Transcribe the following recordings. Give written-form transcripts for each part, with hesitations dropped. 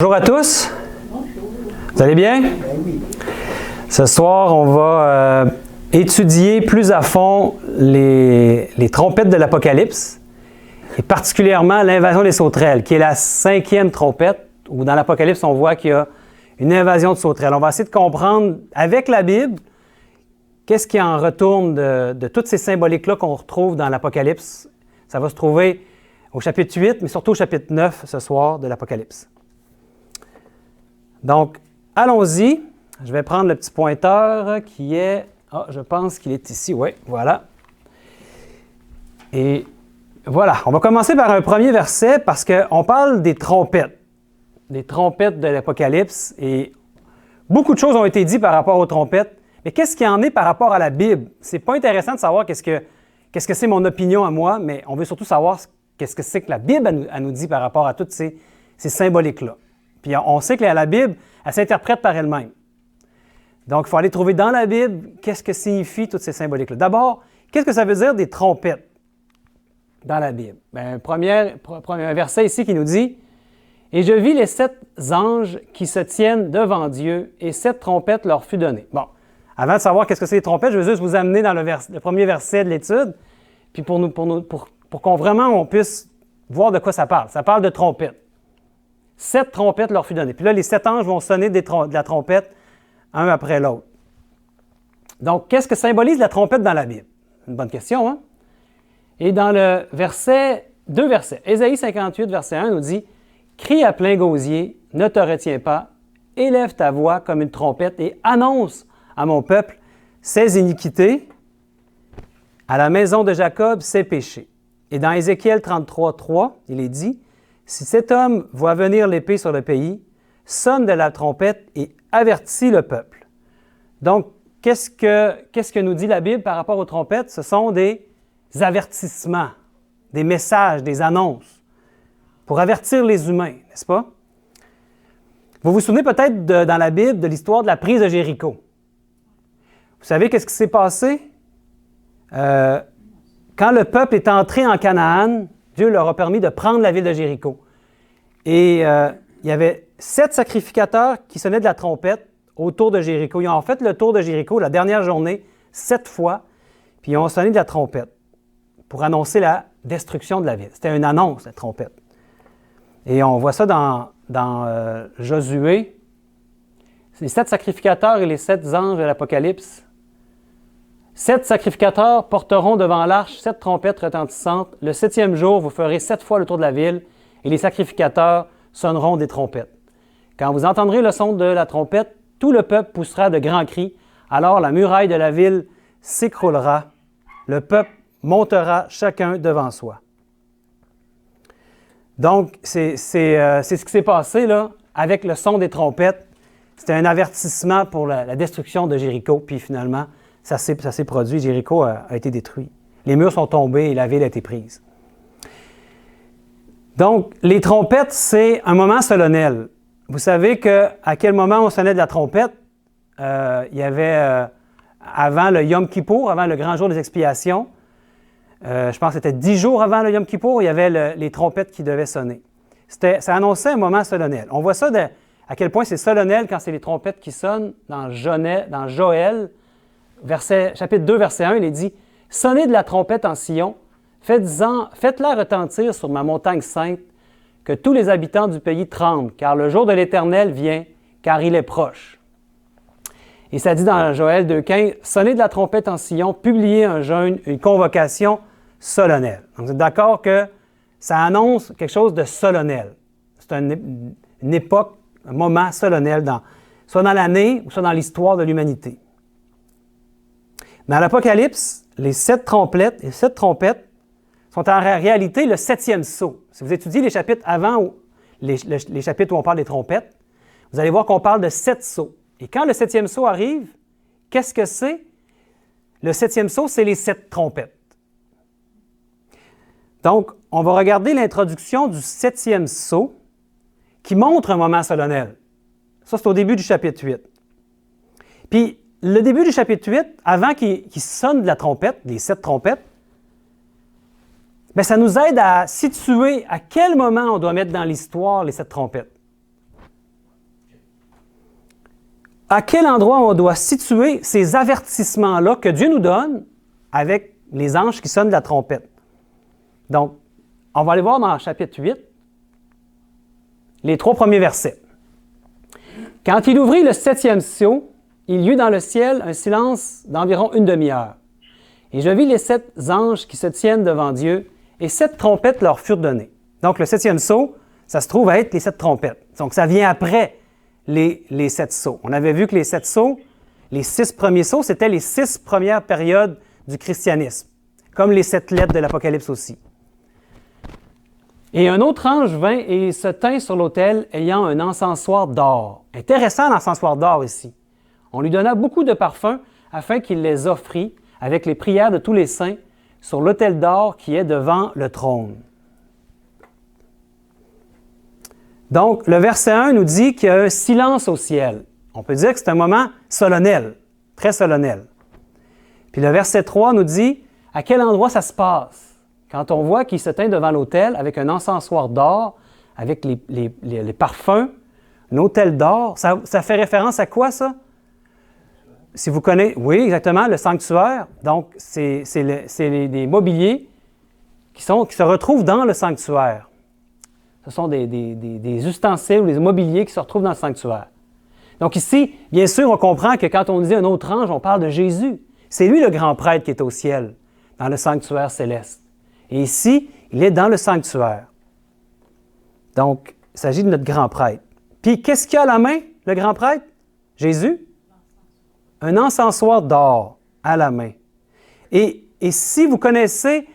Bonjour à tous. Vous allez bien? Ce soir, on va étudier plus à fond les trompettes de l'Apocalypse et particulièrement l'invasion des sauterelles, qui est la 5e trompette, où dans l'Apocalypse, on voit qu'il y a une invasion de sauterelles. On va essayer de comprendre avec la Bible qu'est-ce qui en retourne de toutes ces symboliques-là qu'on retrouve dans l'Apocalypse. Ça va se trouver au chapitre 8, mais surtout au chapitre 9 ce soir de l'Apocalypse. Donc, allons-y. Je vais prendre le petit pointeur qui est... je pense qu'il est ici. Oui, voilà. Et voilà. On va commencer par un premier verset parce qu'on parle des trompettes de l'Apocalypse. Et beaucoup de choses ont été dites par rapport aux trompettes. Mais qu'est-ce qu'il y en est par rapport à la Bible? C'est pas intéressant de savoir qu'est-ce que c'est mon opinion à moi, mais on veut surtout savoir qu'est-ce que c'est que la Bible elle nous dit par rapport à toutes ces symboliques-là. Puis on sait que la Bible, elle s'interprète par elle-même. Donc, il faut aller trouver dans la Bible qu'est-ce que signifient toutes ces symboliques-là. D'abord, qu'est-ce que ça veut dire des trompettes dans la Bible? Bien, premier verset ici qui nous dit « Et je vis les 7 anges qui se tiennent devant Dieu, et 7 trompettes leur fut donnée. » Bon, avant de savoir qu'est-ce que c'est les trompettes, je veux juste vous amener dans le premier verset de l'étude, puis pour qu'on vraiment on puisse voir de quoi ça parle. Ça parle de trompettes. 7 trompettes leur fut données. Puis là, les 7 anges vont sonner de la trompette, un après l'autre. Donc, qu'est-ce que symbolise la trompette dans la Bible? Une bonne question, hein? Et dans le deux versets, Ésaïe 58, verset 1 nous dit « Crie à plein gosier, ne te retiens pas, élève ta voix comme une trompette et annonce à mon peuple ses iniquités, à la maison de Jacob ses péchés. » Et dans Ézéchiel 33, 3, il est dit « Si cet homme voit venir l'épée sur le pays, sonne de la trompette et avertit le peuple. » Donc, qu'est-ce que nous dit la Bible par rapport aux trompettes? Ce sont des avertissements, des messages, des annonces pour avertir les humains, n'est-ce pas? Vous vous souvenez peut-être dans la Bible de l'histoire de la prise de Jéricho. Vous savez qu'est-ce qui s'est passé? Quand le peuple est entré en Canaan, Dieu leur a permis de prendre la ville de Jéricho. Et il y avait 7 sacrificateurs qui sonnaient de la trompette autour de Jéricho. Ils ont fait le tour de Jéricho la dernière journée, 7 fois, puis ils ont sonné de la trompette pour annoncer la destruction de la ville. C'était une annonce, la trompette. Et on voit ça dans Josué. Les 7 sacrificateurs et les 7 anges de l'Apocalypse. 7 sacrificateurs porteront devant l'arche 7 trompettes retentissantes. Le 7e jour, vous ferez 7 fois le tour de la ville, et les sacrificateurs sonneront des trompettes. Quand vous entendrez le son de la trompette, tout le peuple poussera de grands cris. Alors la muraille de la ville s'écroulera. Le peuple montera chacun devant soi. Donc, c'est ce qui s'est passé là, avec le son des trompettes. C'était un avertissement pour la destruction de Jéricho, puis finalement, ça s'est produit. Jéricho a été détruit. Les murs sont tombés et la ville a été prise. Donc, les trompettes, c'est un moment solennel. Vous savez qu'à quel moment on sonnait de la trompette? Il y avait, avant le Yom Kippour, avant le grand jour des expiations, je pense que c'était 10 jours avant le Yom Kippour, il y avait les trompettes qui devaient sonner. Ça annonçait un moment solennel. On voit ça à quel point c'est solennel quand c'est les trompettes qui sonnent dans Joël, chapitre 2, verset 1, il est dit « Sonnez de la trompette en Sion, faites-la retentir sur ma montagne sainte, que tous les habitants du pays tremblent, car le jour de l'Éternel vient, car il est proche. » Et ça dit dans Joël 2,15 « Sonnez de la trompette en Sion, publiez un jeûne, une convocation solennelle. » Donc, vous êtes d'accord que ça annonce quelque chose de solennel. C'est une époque, un moment solennel, soit dans l'année ou soit dans l'histoire de l'humanité. Dans l'Apocalypse, les 7 trompettes sont en réalité le 7e sceau. Si vous étudiez les chapitres avant, les chapitres où on parle des trompettes, vous allez voir qu'on parle de 7 sceaux. Et quand le 7e sceau arrive, qu'est-ce que c'est? Le 7e sceau, c'est les 7 trompettes. Donc, on va regarder l'introduction du 7e sceau qui montre un moment solennel. Ça, c'est au début du chapitre 8. Puis, le début du chapitre 8, avant qu'il sonne de la trompette, les 7 trompettes, bien, ça nous aide à situer à quel moment on doit mettre dans l'histoire les 7 trompettes. à quel endroit on doit situer ces avertissements-là que Dieu nous donne avec les anges qui sonnent de la trompette. Donc, on va aller voir dans le chapitre 8, les 3 premiers versets. « Quand il ouvrit le 7e sceau, il y eut dans le ciel un silence d'environ une demi-heure. Et je vis les 7 anges qui se tiennent devant Dieu, et 7 trompettes leur furent données. » Donc, le 7e sceau, ça se trouve à être les 7 trompettes. Donc, ça vient après les 7 sceaux. On avait vu que les 7 sceaux, les 6 premiers sceaux, c'était les 6 premières périodes du christianisme, comme les 7 lettres de l'Apocalypse aussi. Et un autre ange vint et se tint sur l'autel ayant un encensoir d'or. Intéressant l'encensoir d'or ici. On lui donna beaucoup de parfums afin qu'il les offrît avec les prières de tous les saints sur l'autel d'or qui est devant le trône. Donc, le verset 1 nous dit qu'il y a un silence au ciel. On peut dire que c'est un moment solennel, très solennel. Puis le verset 3 nous dit à quel endroit ça se passe. Quand on voit qu'il se tint devant l'autel avec un encensoir d'or, avec les parfums, un autel d'or, ça fait référence à quoi ça? Si vous connaissez, oui, exactement, le sanctuaire. Donc, c'est des mobiliers qui se retrouvent dans le sanctuaire. Ce sont des ustensiles ou des mobiliers qui se retrouvent dans le sanctuaire. Donc ici, bien sûr, on comprend que quand on dit un autre ange, on parle de Jésus. C'est lui le grand prêtre qui est au ciel, dans le sanctuaire céleste. Et ici, il est dans le sanctuaire. Donc, il s'agit de notre grand prêtre. Puis, qu'est-ce qu'il a à la main, le grand prêtre? Jésus? Un encensoir d'or à la main. Et si vous connaissez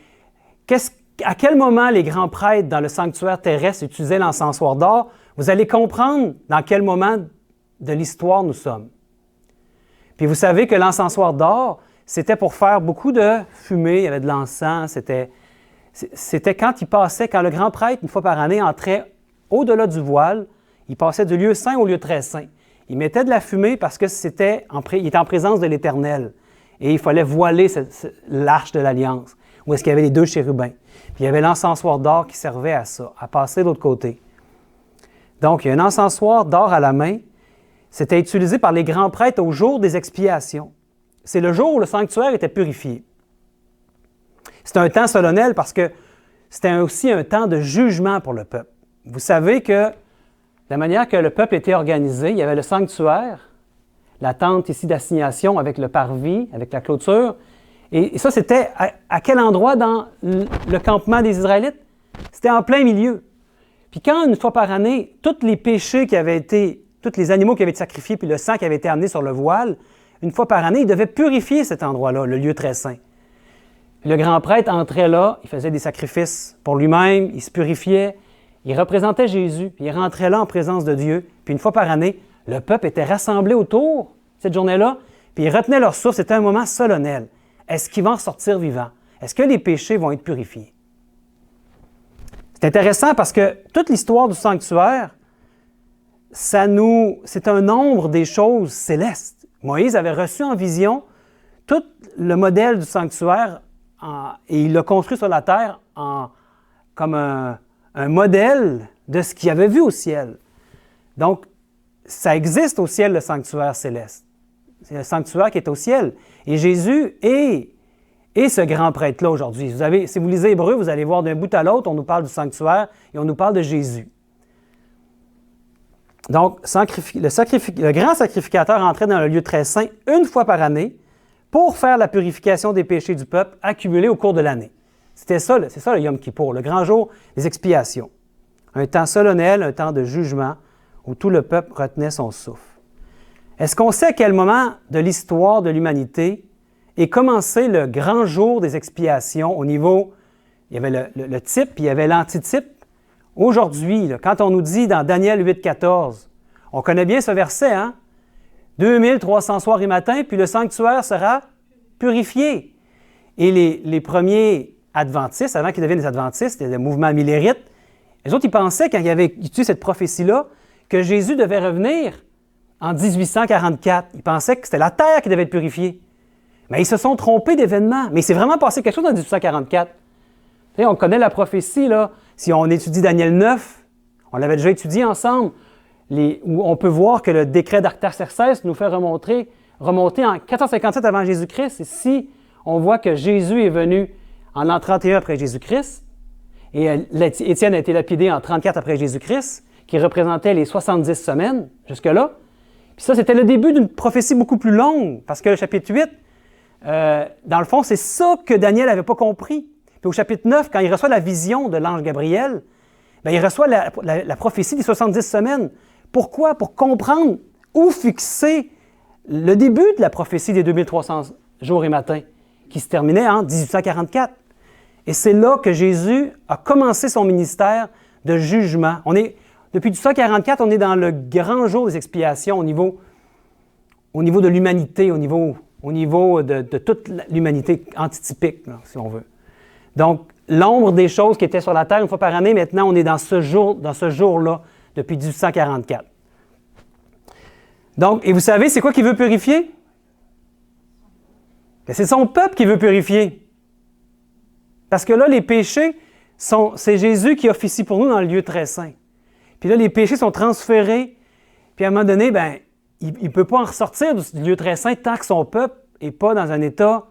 à quel moment les grands prêtres dans le sanctuaire terrestre utilisaient l'encensoir d'or, vous allez comprendre dans quel moment de l'histoire nous sommes. Puis vous savez que l'encensoir d'or, c'était pour faire beaucoup de fumée, il y avait de l'encens, c'était quand il passait, quand le grand prêtre, une fois par année, entrait au-delà du voile, il passait du lieu saint au lieu très saint. Il mettait de la fumée parce que il était en présence de l'Éternel. Et il fallait voiler l'arche de l'Alliance, où est-ce qu'il y avait les 2 chérubins. Puis il y avait l'encensoir d'or qui servait à ça, à passer de l'autre côté. Donc, il y a un encensoir d'or à la main. C'était utilisé par les grands prêtres au jour des expiations. C'est le jour où le sanctuaire était purifié. C'était un temps solennel parce que c'était aussi un temps de jugement pour le peuple. Vous savez que la manière que le peuple était organisé, il y avait le sanctuaire, la tente ici d'assignation avec le parvis, avec la clôture. Et ça, c'était à quel endroit dans le campement des Israélites? C'était en plein milieu. Puis quand, une fois par année, tous les péchés qui avaient été, tous les animaux qui avaient été sacrifiés, puis le sang qui avait été amené sur le voile, une fois par année, ils devaient purifier cet endroit-là, le lieu très saint. Le grand prêtre entrait là, il faisait des sacrifices pour lui-même, il se purifiait, il représentait Jésus, puis il rentrait là en présence de Dieu. Puis une fois par année, le peuple était rassemblé autour cette journée-là, puis ils retenaient leur souffle, c'était un moment solennel. Est-ce qu'ils vont en sortir vivants? Est-ce que les péchés vont être purifiés? C'est intéressant parce que toute l'histoire du sanctuaire, c'est un nombre des choses célestes. Moïse avait reçu en vision tout le modèle du sanctuaire et il l'a construit sur la terre comme un modèle de ce qu'il avait vu au ciel. Donc, ça existe au ciel, le sanctuaire céleste. C'est le sanctuaire qui est au ciel. Et Jésus est ce grand prêtre-là aujourd'hui. Si vous lisez Hébreux, vous allez voir d'un bout à l'autre, on nous parle du sanctuaire et on nous parle de Jésus. Donc, le grand sacrificateur entrait dans le lieu très saint une fois par année pour faire la purification des péchés du peuple accumulés au cours de l'année. C'est ça le Yom Kippour, le grand jour des expiations. Un temps solennel, un temps de jugement où tout le peuple retenait son souffle. Est-ce qu'on sait à quel moment de l'histoire de l'humanité est commencé le grand jour des expiations au niveau, il y avait le type, puis il y avait l'antitype. Aujourd'hui, quand on nous dit dans Daniel 8,14, on connaît bien ce verset, hein? 2300 soirs et matins, puis le sanctuaire sera purifié. Et les premiers adventistes, avant qu'ils deviennent des adventistes, le mouvement millérite, les autres, ils pensaient, quand ils avaient étudié cette prophétie-là, que Jésus devait revenir en 1844. Ils pensaient que c'était la terre qui devait être purifiée. Mais ils se sont trompés d'événement. Mais il s'est vraiment passé quelque chose en 1844. Tu sais, on connaît la prophétie, là. Si on étudie Daniel 9, on l'avait déjà étudié ensemble. où on peut voir que le décret d'Artaxerxès nous fait remonter en 457 avant Jésus-Christ. Et si on voit que Jésus est venu en l'an 31 après Jésus-Christ, et Étienne a été lapidé en 34 après Jésus-Christ, qui représentait les 70 semaines jusque-là. Puis ça, c'était le début d'une prophétie beaucoup plus longue, parce que le chapitre 8, dans le fond, c'est ça que Daniel n'avait pas compris. Puis au chapitre 9, quand il reçoit la vision de l'ange Gabriel, bien, il reçoit la prophétie des 70 semaines. Pourquoi? Pour comprendre où fixer le début de la prophétie des 2300 jours et matins, qui se terminait en 1844. Et c'est là que Jésus a commencé son ministère de jugement. Depuis 1844, on est dans le grand jour des expiations au niveau de l'humanité, au niveau de toute l'humanité antitypique, là, si on veut. Donc, l'ombre des choses qui étaient sur la terre une fois par année, maintenant, on est dans ce jour-là, depuis 1844. Donc, et vous savez, c'est quoi qu'il veut purifier? Bien, c'est son peuple qui veut purifier. Parce que là, les péchés, c'est Jésus qui officie pour nous dans le lieu très saint. Puis là, les péchés sont transférés. Puis à un moment donné, bien, il ne peut pas en ressortir du lieu très saint tant que son peuple n'est pas dans un état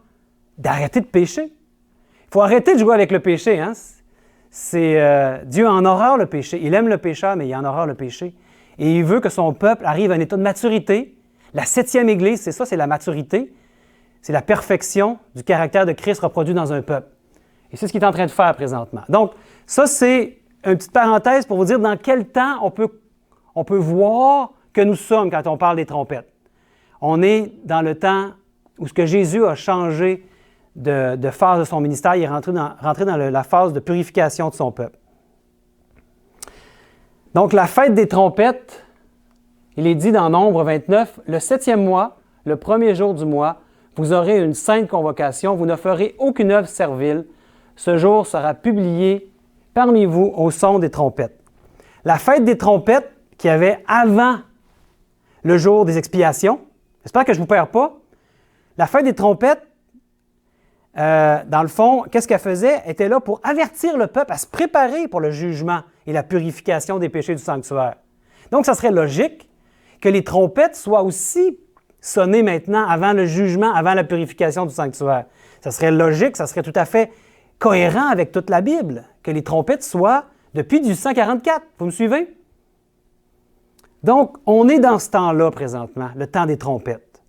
d'arrêter de pécher. Il faut arrêter de jouer avec le péché. Hein? Dieu en horreur le péché. Il aime le pécheur, mais il en horreur le péché. Et il veut que son peuple arrive à un état de maturité. La 7e Église, c'est ça, c'est la maturité. C'est la perfection du caractère de Christ reproduit dans un peuple. Et c'est ce qu'il est en train de faire présentement. Donc, ça, c'est une petite parenthèse pour vous dire dans quel temps on peut voir que nous sommes quand on parle des trompettes. On est dans le temps où ce que Jésus a changé de phase de son ministère, il est rentré dans la phase de purification de son peuple. Donc, la fête des trompettes, il est dit dans Nombre 29, « Le 7e mois, le premier jour du mois, vous aurez une sainte convocation, vous ne ferez aucune œuvre servile. Ce jour sera publié parmi vous au son des trompettes. » La fête des trompettes qu'il y avait avant le jour des expiations, j'espère que je ne vous perds pas, la fête des trompettes, dans le fond, qu'est-ce qu'elle faisait? Elle était là pour avertir le peuple à se préparer pour le jugement et la purification des péchés du sanctuaire. Donc, ça serait logique que les trompettes soient aussi sonnées maintenant avant le jugement, avant la purification du sanctuaire. Ça serait logique, ça serait tout à fait cohérent avec toute la Bible, que les trompettes soient depuis 1844. Vous me suivez? Donc, on est dans ce temps-là présentement, le temps des trompettes.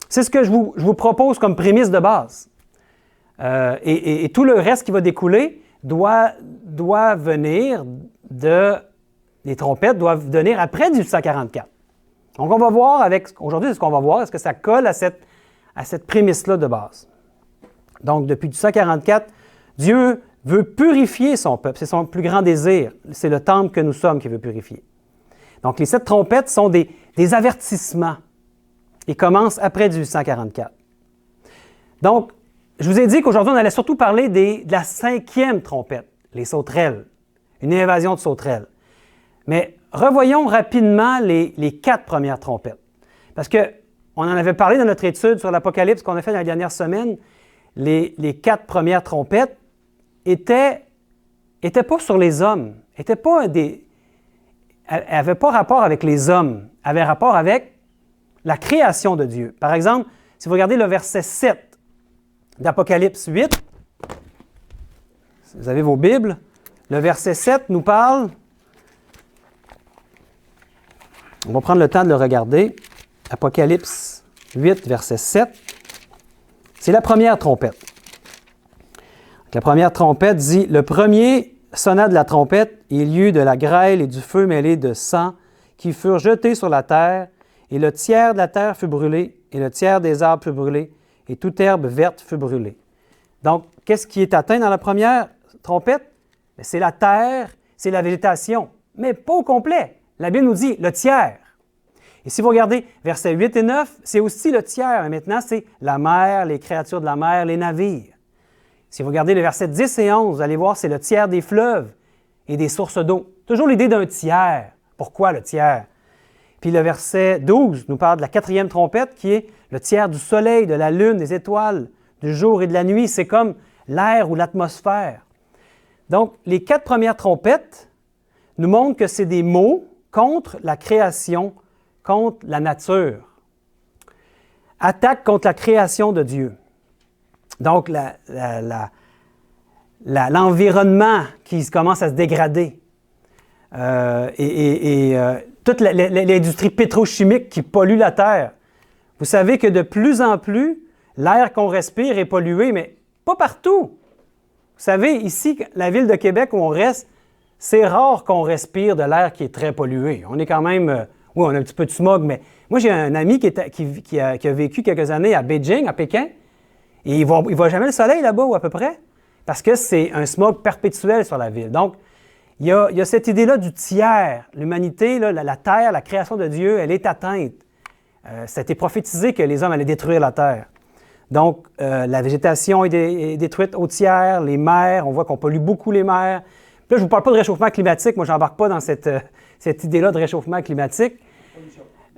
C'est ce que je vous propose comme prémisse de base. Et tout le reste qui va découler doit venir les trompettes doivent venir après 1844. Donc, on va voir aujourd'hui, c'est ce qu'on va voir, est-ce que ça colle à cette prémisse-là de base. Donc, depuis 1844, Dieu veut purifier son peuple. C'est son plus grand désir. C'est le temple que nous sommes qui veut purifier. Donc, les 7 trompettes sont des avertissements. Ils commencent après 1844. Donc, je vous ai dit qu'aujourd'hui, on allait surtout parler de la 5e trompette, les sauterelles, une invasion de sauterelles. Mais revoyons rapidement les 4 premières trompettes. Parce qu'on en avait parlé dans notre étude sur l'Apocalypse qu'on a fait dans les dernières semaines. Les 4 premières trompettes étaient pas sur les hommes, elles n'avaient pas rapport avec les hommes, elles avaient rapport avec la création de Dieu. Par exemple, si vous regardez le verset 7 d'Apocalypse 8, si vous avez vos Bibles, le verset 7 nous parle, on va prendre le temps de le regarder, Apocalypse 8, verset 7, c'est la première trompette. La première trompette dit, « Le premier sonna de la trompette, et il y eut de la grêle et du feu mêlés de sang qui furent jetés sur la terre, et le tiers de la terre fut brûlé, et le tiers des arbres fut brûlé, et toute herbe verte fut brûlée. » Donc, qu'est-ce qui est atteint dans la première trompette? C'est la terre, c'est la végétation, mais pas au complet. La Bible nous dit le tiers. Et si vous regardez versets 8 et 9, c'est aussi le tiers, mais maintenant c'est la mer, les créatures de la mer, les navires. Si vous regardez les versets 10 et 11, vous allez voir c'est le tiers des fleuves et des sources d'eau. Toujours l'idée d'un tiers. Pourquoi le tiers? Puis le verset 12 nous parle de la 4e trompette qui est le tiers du soleil, de la lune, des étoiles, du jour et de la nuit. C'est comme l'air ou l'atmosphère. Donc, les 4 premières trompettes nous montrent que c'est des mots contre la création, contre la nature. Attaque contre la création de Dieu. Donc, l'environnement qui commence à se dégrader. Toute l'industrie pétrochimique qui pollue la Terre. Vous savez que de plus en plus, l'air qu'on respire est pollué, mais pas partout. Vous savez, ici, la ville de Québec où on reste, c'est rare qu'on respire de l'air qui est très pollué. On est quand même... oui, on a un petit peu de smog, mais moi, j'ai un ami qui a vécu quelques années à Beijing, à Pékin, et il ne voit jamais le soleil là-bas, ou à peu près, parce que c'est un smog perpétuel sur la ville. Donc, il y a cette idée-là du tiers. L'humanité, là, la Terre, la création de Dieu, elle est atteinte. Ça a été prophétisé que les hommes allaient détruire la Terre. Donc, la végétation est détruite au tiers, les mers, on voit qu'on pollue beaucoup les mers. Puis là, je ne vous parle pas de réchauffement climatique, moi, je n'embarque pas dans cette idée-là de réchauffement climatique.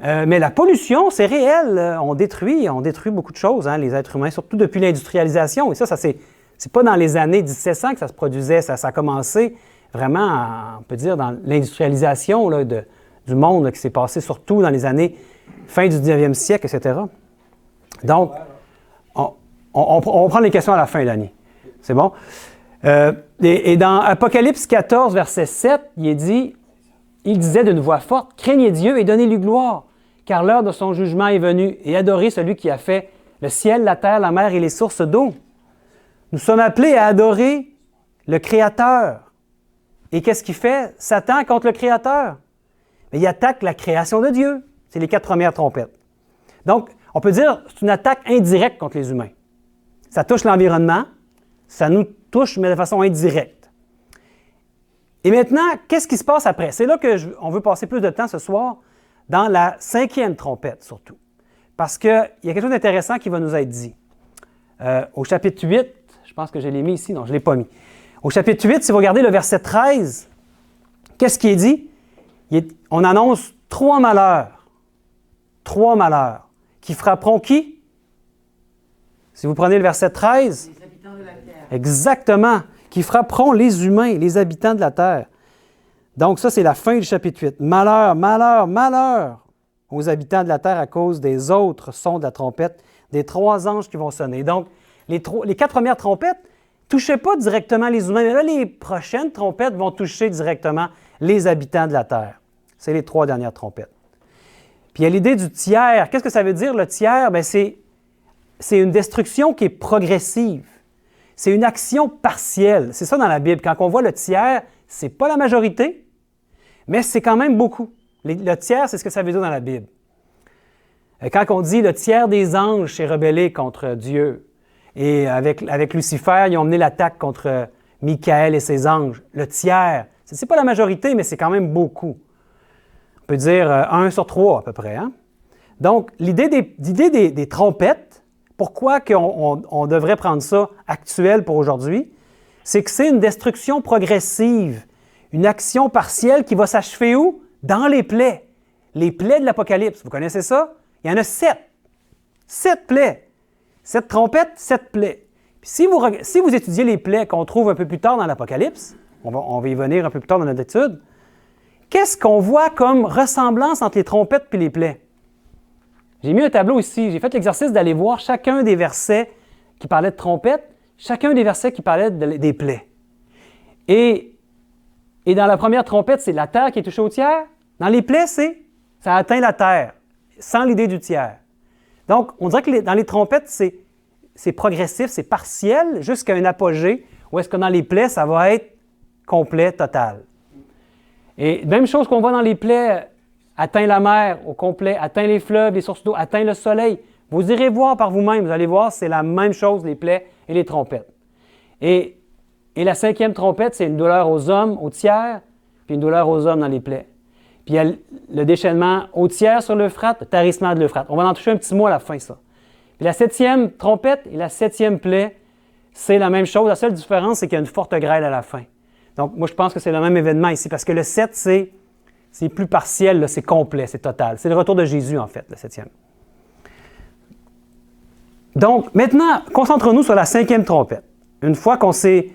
Mais la pollution, c'est réel. On détruit beaucoup de choses, hein, les êtres humains, surtout depuis l'industrialisation. Et ça c'est pas dans les années 1700 que ça se produisait, ça a commencé vraiment, on peut dire, dans l'industrialisation là, du monde là, qui s'est passé surtout dans les années fin du 19e siècle, etc. Donc, on prend les questions à la fin, Dani. C'est bon? Et dans Apocalypse 14, verset 7, il disait d'une voix forte, « Craignez Dieu et donnez-lui gloire, car l'heure de son jugement est venue, et adorez celui qui a fait le ciel, la terre, la mer et les sources d'eau. » Nous sommes appelés à adorer le Créateur. Et qu'est-ce qu'il fait? Satan contre le Créateur. Mais il attaque la création de Dieu. C'est les 4 premières trompettes. Donc, on peut dire que c'est une attaque indirecte contre les humains. Ça touche l'environnement, ça nous touche, mais de façon indirecte. Et maintenant, qu'est-ce qui se passe après? C'est là qu'on veut passer plus de temps ce soir, dans la 5e trompette surtout. Parce qu'il y a quelque chose d'intéressant qui va nous être dit. Au chapitre 8, je pense que je l'ai mis ici, non, je ne l'ai pas mis. Au chapitre 8, si vous regardez le verset 13, qu'est-ce qui est dit? On annonce 3 malheurs. 3 malheurs. Qui frapperont qui? Si vous prenez le verset 13. Les habitants de la terre. Exactement. Qui frapperont les humains, les habitants de la terre. Donc ça, c'est la fin du chapitre 8. Malheur, malheur, malheur aux habitants de la terre à cause des autres sons de la trompette, des 3 anges qui vont sonner. Donc, les 4 premières trompettes ne touchaient pas directement les humains, mais là, les prochaines trompettes vont toucher directement les habitants de la terre. C'est les 3 dernières trompettes. Puis il y a l'idée du tiers. Qu'est-ce que ça veut dire, le tiers? Bien, c'est une destruction qui est progressive. C'est une action partielle. C'est ça dans la Bible. Quand on voit le tiers, ce n'est pas la majorité, mais c'est quand même beaucoup. Le tiers, c'est ce que ça veut dire dans la Bible. Quand on dit le tiers des anges s'est rebellé contre Dieu, et avec Lucifer, ils ont mené l'attaque contre Michael et ses anges. Le tiers, ce n'est pas la majorité, mais c'est quand même beaucoup. On peut dire 1 sur 3 à peu près. Hein? Donc, l'idée des trompettes, pourquoi on devrait prendre ça actuel pour aujourd'hui, c'est que c'est une destruction progressive, une action partielle qui va s'achever où? Dans les plaies. Les plaies de l'Apocalypse. Vous connaissez ça? Il y en a 7. 7 plaies. 7 trompettes, 7 plaies. Puis si vous étudiez les plaies qu'on trouve un peu plus tard dans l'Apocalypse, on va y venir un peu plus tard dans notre étude, qu'est-ce qu'on voit comme ressemblance entre les trompettes et les plaies? J'ai mis un tableau ici. J'ai fait l'exercice d'aller voir chacun des versets qui parlaient de trompettes, chacun des versets qui parlaient des plaies. Et dans la première trompette, c'est la terre qui est touchée au tiers. Dans les plaies, ça atteint la terre, sans l'idée du tiers. Donc, on dirait que dans les trompettes, c'est progressif, c'est partiel, jusqu'à un apogée, où est-ce que dans les plaies, ça va être complet, total. Et même chose qu'on voit dans les plaies, atteint la mer au complet, atteint les fleuves, les sources d'eau, atteint le soleil. Vous irez voir par vous-même, vous allez voir, c'est la même chose, les plaies et les trompettes. Et la 5e trompette, c'est une douleur aux hommes, au tiers, puis une douleur aux hommes dans les plaies. Puis il y a le déchaînement au tiers sur l'Euphrate, le tarissement de l'Euphrate. On va en toucher un petit mot à la fin, ça. Puis la 7e trompette et la 7e plaie, c'est la même chose. La seule différence, c'est qu'il y a une forte grêle à la fin. Donc, moi, je pense que c'est le même événement ici, parce que le 7, c'est plus partiel, là, c'est complet, c'est total. C'est le retour de Jésus, en fait, le 7e. Donc, maintenant, concentrons-nous sur la 5e trompette. Une fois qu'on s'est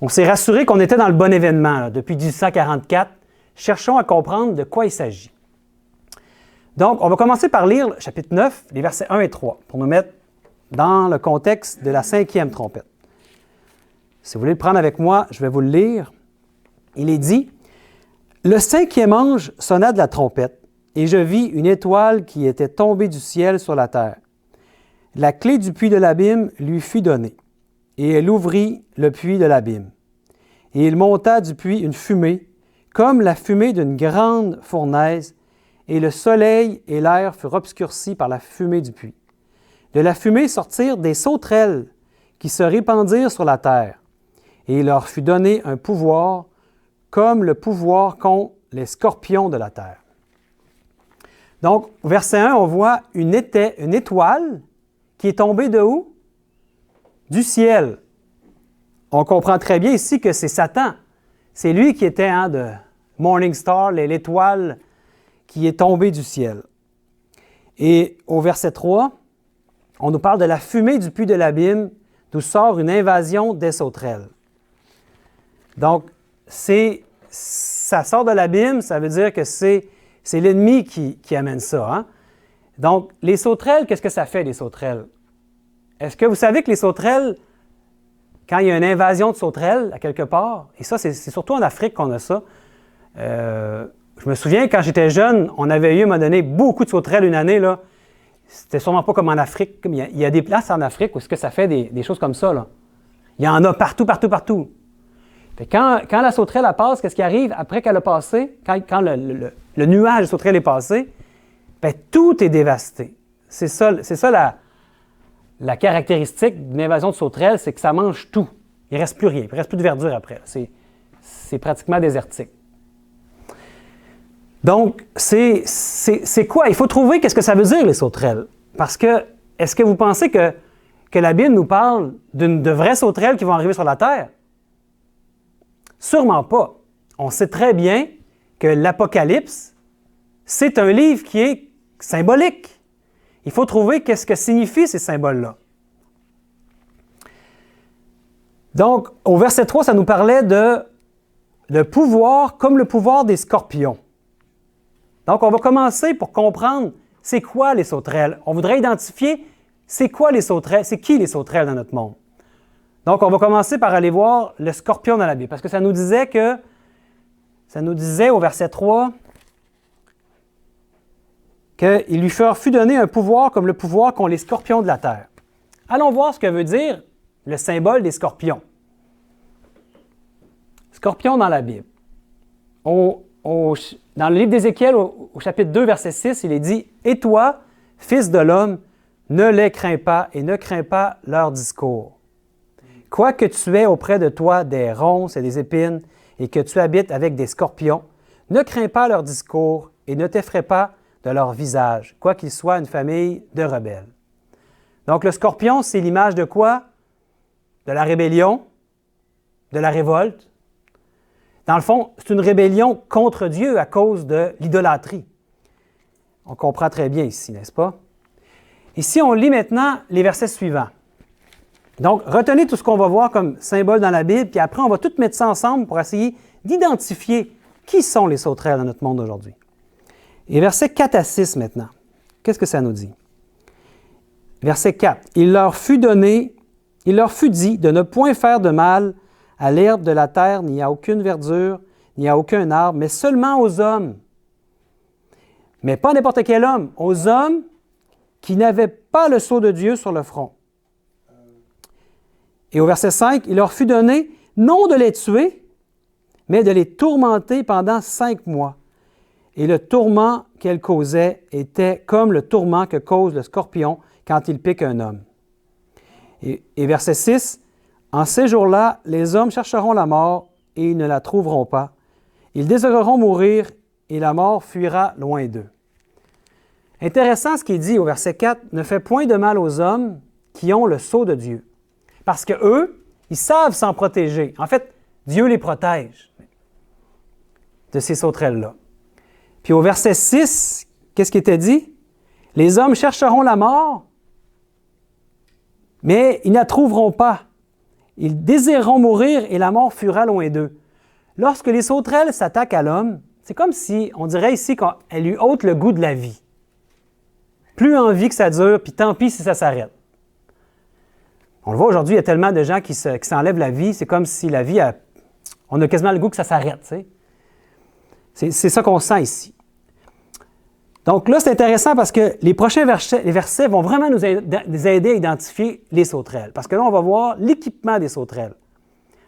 rassuré qu'on était dans le bon événement, là, depuis 1844, cherchons à comprendre de quoi il s'agit. Donc, on va commencer par lire le chapitre 9, les versets 1 et 3, pour nous mettre dans le contexte de la 5e trompette. Si vous voulez le prendre avec moi, je vais vous le lire. Il est dit, « Le 5e ange sonna de la trompette, et je vis une étoile qui était tombée du ciel sur la terre. La clé du puits de l'abîme lui fut donnée, et elle ouvrit le puits de l'abîme. Et il monta du puits une fumée, comme la fumée d'une grande fournaise, et le soleil et l'air furent obscurcis par la fumée du puits. De la fumée sortirent des sauterelles qui se répandirent sur la terre, et il leur fut donné un pouvoir, comme le pouvoir qu'ont les scorpions de la terre. » Donc, au verset 1, on voit une étoile qui est tombée de où? Du ciel. On comprend très bien ici que c'est Satan. C'est lui qui était de Morning Star, l'étoile qui est tombée du ciel. Et au verset 3, on nous parle de la fumée du puits de l'abîme, d'où sort une invasion des sauterelles. Donc, ça sort de l'abîme, ça veut dire que c'est l'ennemi qui amène ça. Hein? Donc, les sauterelles, qu'est-ce que ça fait, les sauterelles? Est-ce que vous savez que les sauterelles, quand il y a une invasion de sauterelles à quelque part, et ça, c'est surtout en Afrique qu'on a ça. Je me souviens, quand j'étais jeune, on avait eu, à un moment donné, beaucoup de sauterelles une année. Là. C'était sûrement pas comme en Afrique. Il y a des places en Afrique où est-ce que ça fait des choses comme ça. Là. Il y en a partout, partout, partout. Fait quand la sauterelle elle passe, qu'est-ce qui arrive après qu'elle a passé, quand le nuage de sauterelle est passé? Bien, tout est dévasté. C'est ça la caractéristique d'une invasion de sauterelles, c'est que ça mange tout. Il ne reste plus rien, il ne reste plus de verdure après. C'est pratiquement désertique. Donc, c'est quoi? Il faut trouver qu'est-ce que ça veut dire, les sauterelles. Parce que, est-ce que vous pensez que la Bible nous parle de vraies sauterelles qui vont arriver sur la terre? Sûrement pas. On sait très bien que l'Apocalypse, c'est un livre qui est symbolique. Il faut trouver qu'est-ce que signifient ces symboles-là. Donc, au verset 3, ça nous parlait de pouvoir comme le pouvoir des scorpions. Donc, on va commencer pour comprendre c'est quoi les sauterelles. On voudrait identifier c'est quoi les sauterelles, c'est qui les sauterelles dans notre monde. Donc, on va commencer par aller voir le scorpion dans la Bible, parce que ça nous disait au verset 3 qu'il lui fut donné un pouvoir comme le pouvoir qu'ont les scorpions de la terre. Allons voir ce que veut dire le symbole des scorpions. Scorpion dans la Bible. Dans le livre d'Ézéchiel, au chapitre 2, verset 6, il est dit « Et toi, fils de l'homme, ne les crains pas et ne crains pas leur discours. Quoique tu aies auprès de toi des ronces et des épines et que tu habites avec des scorpions, ne crains pas leur discours et ne t'effraie pas de leur visage, quoiqu'ils soient une famille de rebelles. » Donc le scorpion, c'est l'image de quoi? De la rébellion, de la révolte. Dans le fond, c'est une rébellion contre Dieu à cause de l'idolâtrie. On comprend très bien ici, n'est-ce pas? Ici, on lit maintenant les versets suivants. Donc, retenez tout ce qu'on va voir comme symbole dans la Bible, puis après, on va tout mettre ça ensemble pour essayer d'identifier qui sont les sauterelles dans notre monde aujourd'hui. Et versets 4 à 6 maintenant. Qu'est-ce que ça nous dit? Verset 4. Il leur fut dit de ne point faire de mal à l'herbe de la terre, ni à aucune verdure, ni à aucun arbre, mais seulement aux hommes. Mais pas n'importe quel homme, aux hommes qui n'avaient pas le sceau de Dieu sur le front. Et au verset 5, il leur fut donné non de les tuer, mais de les tourmenter pendant 5 mois. Et le tourment qu'elle causait était comme le tourment que cause le scorpion quand il pique un homme. Et verset 6, en ces jours-là, les hommes chercheront la mort et ils ne la trouveront pas. Ils désireront mourir et la mort fuira loin d'eux. Intéressant ce qui est dit au verset 4, ne fais point de mal aux hommes qui ont le sceau de Dieu. Parce qu'eux, ils savent s'en protéger. En fait, Dieu les protège de ces sauterelles-là. Puis au verset 6, qu'est-ce qui était dit? Les hommes chercheront la mort, mais ils ne la trouveront pas. Ils désireront mourir et la mort fuira loin d'eux. Lorsque les sauterelles s'attaquent à l'homme, c'est comme si, on dirait ici qu'elle lui ôte le goût de la vie. Plus envie que ça dure, puis tant pis si ça s'arrête. On le voit aujourd'hui, il y a tellement de gens qui s'enlèvent la vie, c'est comme si la vie, on a quasiment le goût que ça s'arrête. Tu sais. C'est ça qu'on sent ici. Donc là, c'est intéressant parce que les prochains versets vont vraiment nous aider à identifier les sauterelles. Parce que là, on va voir l'équipement des sauterelles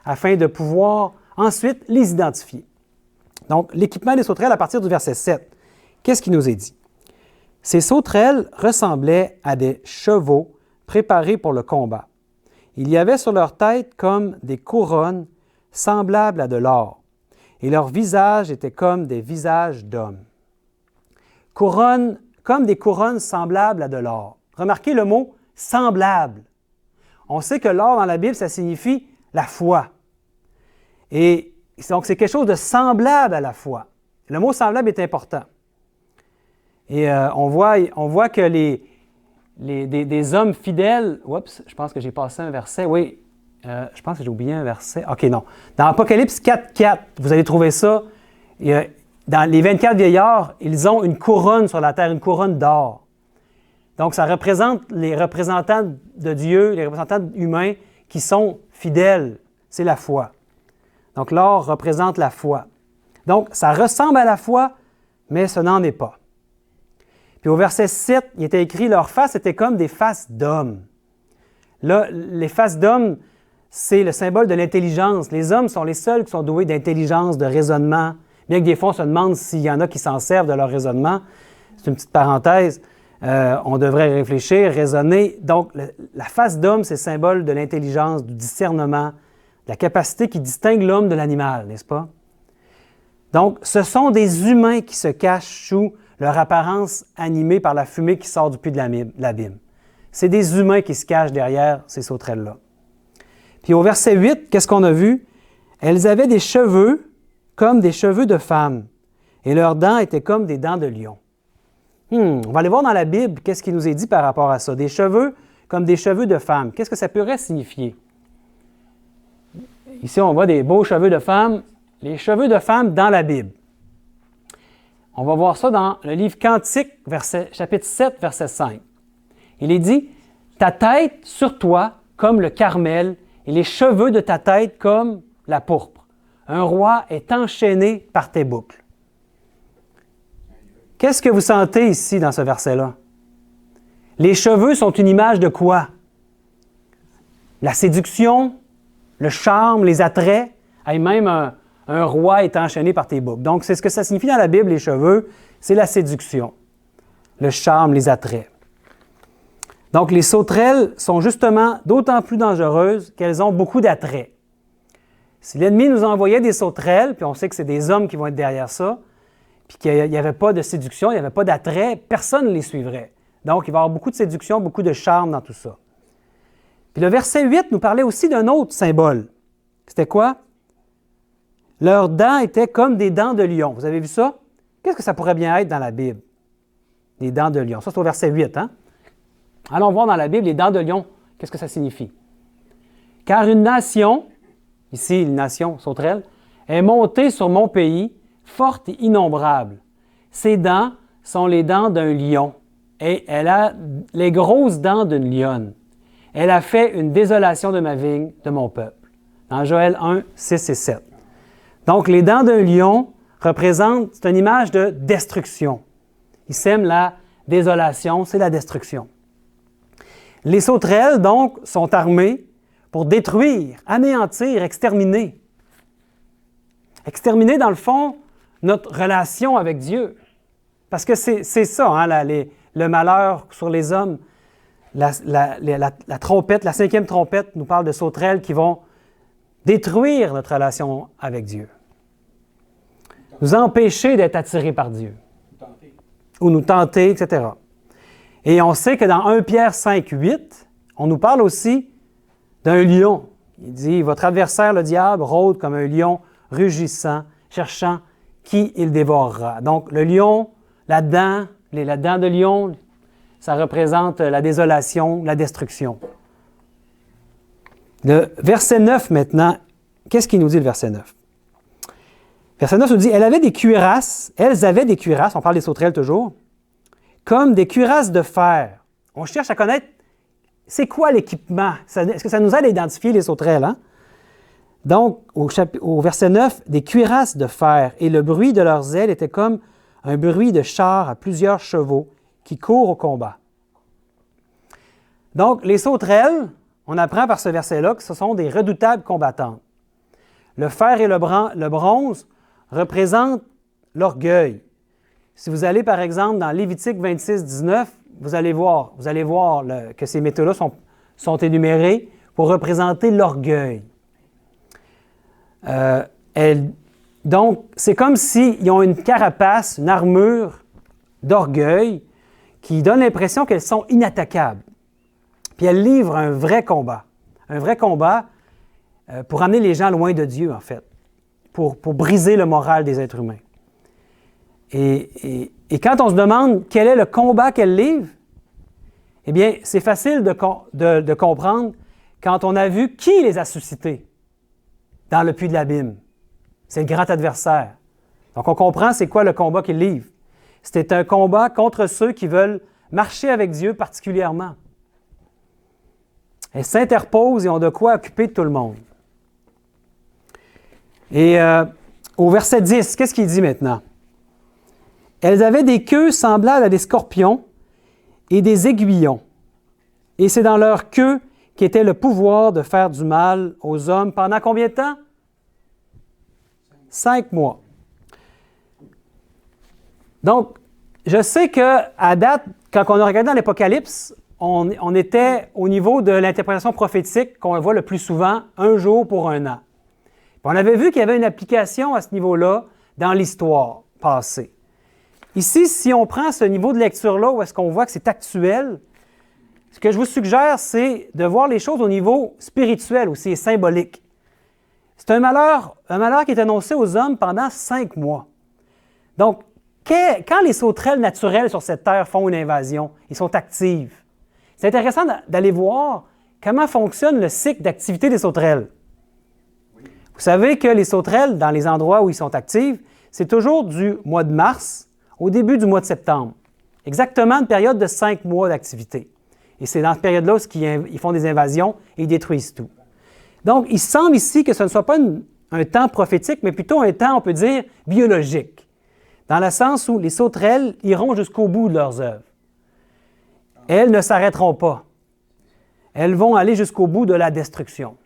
afin de pouvoir ensuite les identifier. Donc, l'équipement des sauterelles à partir du verset 7. Qu'est-ce qui nous est dit? Ces sauterelles ressemblaient à des chevaux préparés pour le combat. Il y avait sur leur tête comme des couronnes semblables à de l'or, et leurs visages étaient comme des visages d'hommes. Couronnes, comme des couronnes semblables à de l'or. Remarquez le mot « semblable ». On sait que l'or dans la Bible, ça signifie la foi. Et donc, c'est quelque chose de semblable à la foi. Le mot « semblable » est important. Et on voit que des hommes fidèles... Oups, je pense que j'ai passé un verset. Oui, je pense que j'ai oublié un verset. OK, non. Dans Apocalypse 4.4, vous allez trouver ça. Dans les 24 vieillards, ils ont une couronne sur la terre, une couronne d'or. Donc, ça représente les représentants de Dieu, les représentants humains qui sont fidèles. C'est la foi. Donc, l'or représente la foi. Donc, ça ressemble à la foi, mais ce n'en est pas. Puis au verset 7, il était écrit « Leurs faces étaient comme des faces d'hommes ». Là, les faces d'hommes, c'est le symbole de l'intelligence. Les hommes sont les seuls qui sont doués d'intelligence, de raisonnement, bien que des fois, on se demande s'il y en a qui s'en servent de leur raisonnement. C'est une petite parenthèse. On devrait réfléchir, raisonner. Donc, la face d'homme, c'est le symbole de l'intelligence, du discernement, de la capacité qui distingue l'homme de l'animal, n'est-ce pas? Donc, ce sont des humains qui se cachent sous leur apparence animée par la fumée qui sort du puits de l'abîme. C'est des humains qui se cachent derrière ces sauterelles-là. Puis au verset 8, qu'est-ce qu'on a vu? Elles avaient des cheveux comme des cheveux de femmes, et leurs dents étaient comme des dents de lion. On va aller voir dans la Bible qu'est-ce qui nous est dit par rapport à ça. Des cheveux comme des cheveux de femmes. Qu'est-ce que ça pourrait signifier? Ici, on voit des beaux cheveux de femmes. Les cheveux de femmes dans la Bible. On va voir ça dans le livre Cantique, chapitre 7, verset 5. Il est dit « Ta tête sur toi comme le carmel, et les cheveux de ta tête comme la pourpre. Un roi est enchaîné par tes boucles. » Qu'est-ce que vous sentez ici dans ce verset-là? Les cheveux sont une image de quoi? La séduction, le charme, les attraits, et même un roi est enchaîné par tes boucles. Donc, c'est ce que ça signifie dans la Bible, les cheveux, c'est la séduction, le charme, les attraits. Donc, les sauterelles sont justement d'autant plus dangereuses qu'elles ont beaucoup d'attraits. Si l'ennemi nous envoyait des sauterelles, puis on sait que c'est des hommes qui vont être derrière ça, puis qu'il n'y avait pas de séduction, il n'y avait pas d'attrait, personne ne les suivrait. Donc, il va y avoir beaucoup de séduction, beaucoup de charme dans tout ça. Puis le verset 8 nous parlait aussi d'un autre symbole. C'était quoi? Leurs dents étaient comme des dents de lion. Vous avez vu ça? Qu'est-ce que ça pourrait bien être dans la Bible? Des dents de lion. Ça, c'est au verset 8, hein? Allons voir dans la Bible les dents de lion. Qu'est-ce que ça signifie? Car une nation, ici, une nation, sauterelle, est montée sur mon pays, forte et innombrable. Ses dents sont les dents d'un lion, et elle a les grosses dents d'une lionne. Elle a fait une désolation de ma vigne, de mon peuple. Dans Joël 1, 6 et 7. Donc, les dents d'un lion représentent, c'est une image de destruction. Il sème la désolation, c'est la destruction. Les sauterelles, donc, sont armées pour détruire, anéantir, exterminer. Exterminer, dans le fond, notre relation avec Dieu. Parce que c'est ça, hein, le malheur sur les hommes. La trompette, la 5e trompette nous parle de sauterelles qui vont détruire notre relation avec Dieu. Nous empêcher d'être attirés par Dieu. Ou nous tenter, etc. Et on sait que dans 1 Pierre 5, 8, on nous parle aussi d'un lion. Il dit « Votre adversaire, le diable, rôde comme un lion rugissant, cherchant qui il dévorera. » Donc, le lion, la dent de lion, ça représente la désolation, la destruction. Le verset 9 maintenant, qu'est-ce qu'il nous dit le verset 9? Verset 9 nous dit, elles avaient des cuirasses, on parle des sauterelles toujours, comme des cuirasses de fer. On cherche à connaître, c'est quoi l'équipement? Est-ce que ça nous aide à identifier les sauterelles? Hein? Donc, au verset 9, des cuirasses de fer, et le bruit de leurs ailes était comme un bruit de char à plusieurs chevaux qui courent au combat. Donc, les sauterelles, on apprend par ce verset-là que ce sont des redoutables combattantes. Le fer et le bronze représentent l'orgueil. Si vous allez, par exemple, dans Lévitique 26, 19, vous allez voir que ces métaux-là sont énumérés pour représenter l'orgueil. Donc, c'est comme s'ils ont une carapace, une armure d'orgueil qui donne l'impression qu'elles sont inattaquables. Puis elles livrent un vrai combat pour amener les gens loin de Dieu, en fait, pour briser le moral des êtres humains. Et quand on se demande quel est le combat qu'elles livrent, eh bien, c'est facile de comprendre quand on a vu qui les a suscités dans le puits de l'abîme. C'est le grand adversaire. Donc, on comprend c'est quoi le combat qu'ils livrent. C'était un combat contre ceux qui veulent marcher avec Dieu particulièrement. Elles s'interposent et ont de quoi occuper tout le monde. Et au verset 10, qu'est-ce qu'il dit maintenant? Elles avaient des queues semblables à des scorpions et des aiguillons. Et c'est dans leur queue qu'était le pouvoir de faire du mal aux hommes pendant combien de temps? 5 mois. Donc, je sais qu'à date, quand on a regardé dans l'Apocalypse, on était au niveau de l'interprétation prophétique qu'on voit le plus souvent, 1 jour pour 1 an. Puis on avait vu qu'il y avait une application à ce niveau-là dans l'histoire passée. Ici, si on prend ce niveau de lecture-là, où est-ce qu'on voit que c'est actuel, ce que je vous suggère, c'est de voir les choses au niveau spirituel aussi et symbolique. C'est un malheur qui est annoncé aux hommes pendant 5 mois. Donc, quand les sauterelles naturelles sur cette terre font une invasion, ils sont actives. C'est intéressant d'aller voir comment fonctionne le cycle d'activité des sauterelles. Vous savez que les sauterelles, dans les endroits où ils sont actives, c'est toujours du mois de mars au début du mois de septembre. Exactement une période de 5 mois d'activité. Et c'est dans cette période-là qu'ils font des invasions et ils détruisent tout. Donc, il semble ici que ce ne soit pas un temps prophétique, mais plutôt un temps, on peut dire, biologique. Dans le sens où les sauterelles iront jusqu'au bout de leurs œuvres. Elles ne s'arrêteront pas. Elles vont aller jusqu'au bout de la destruction.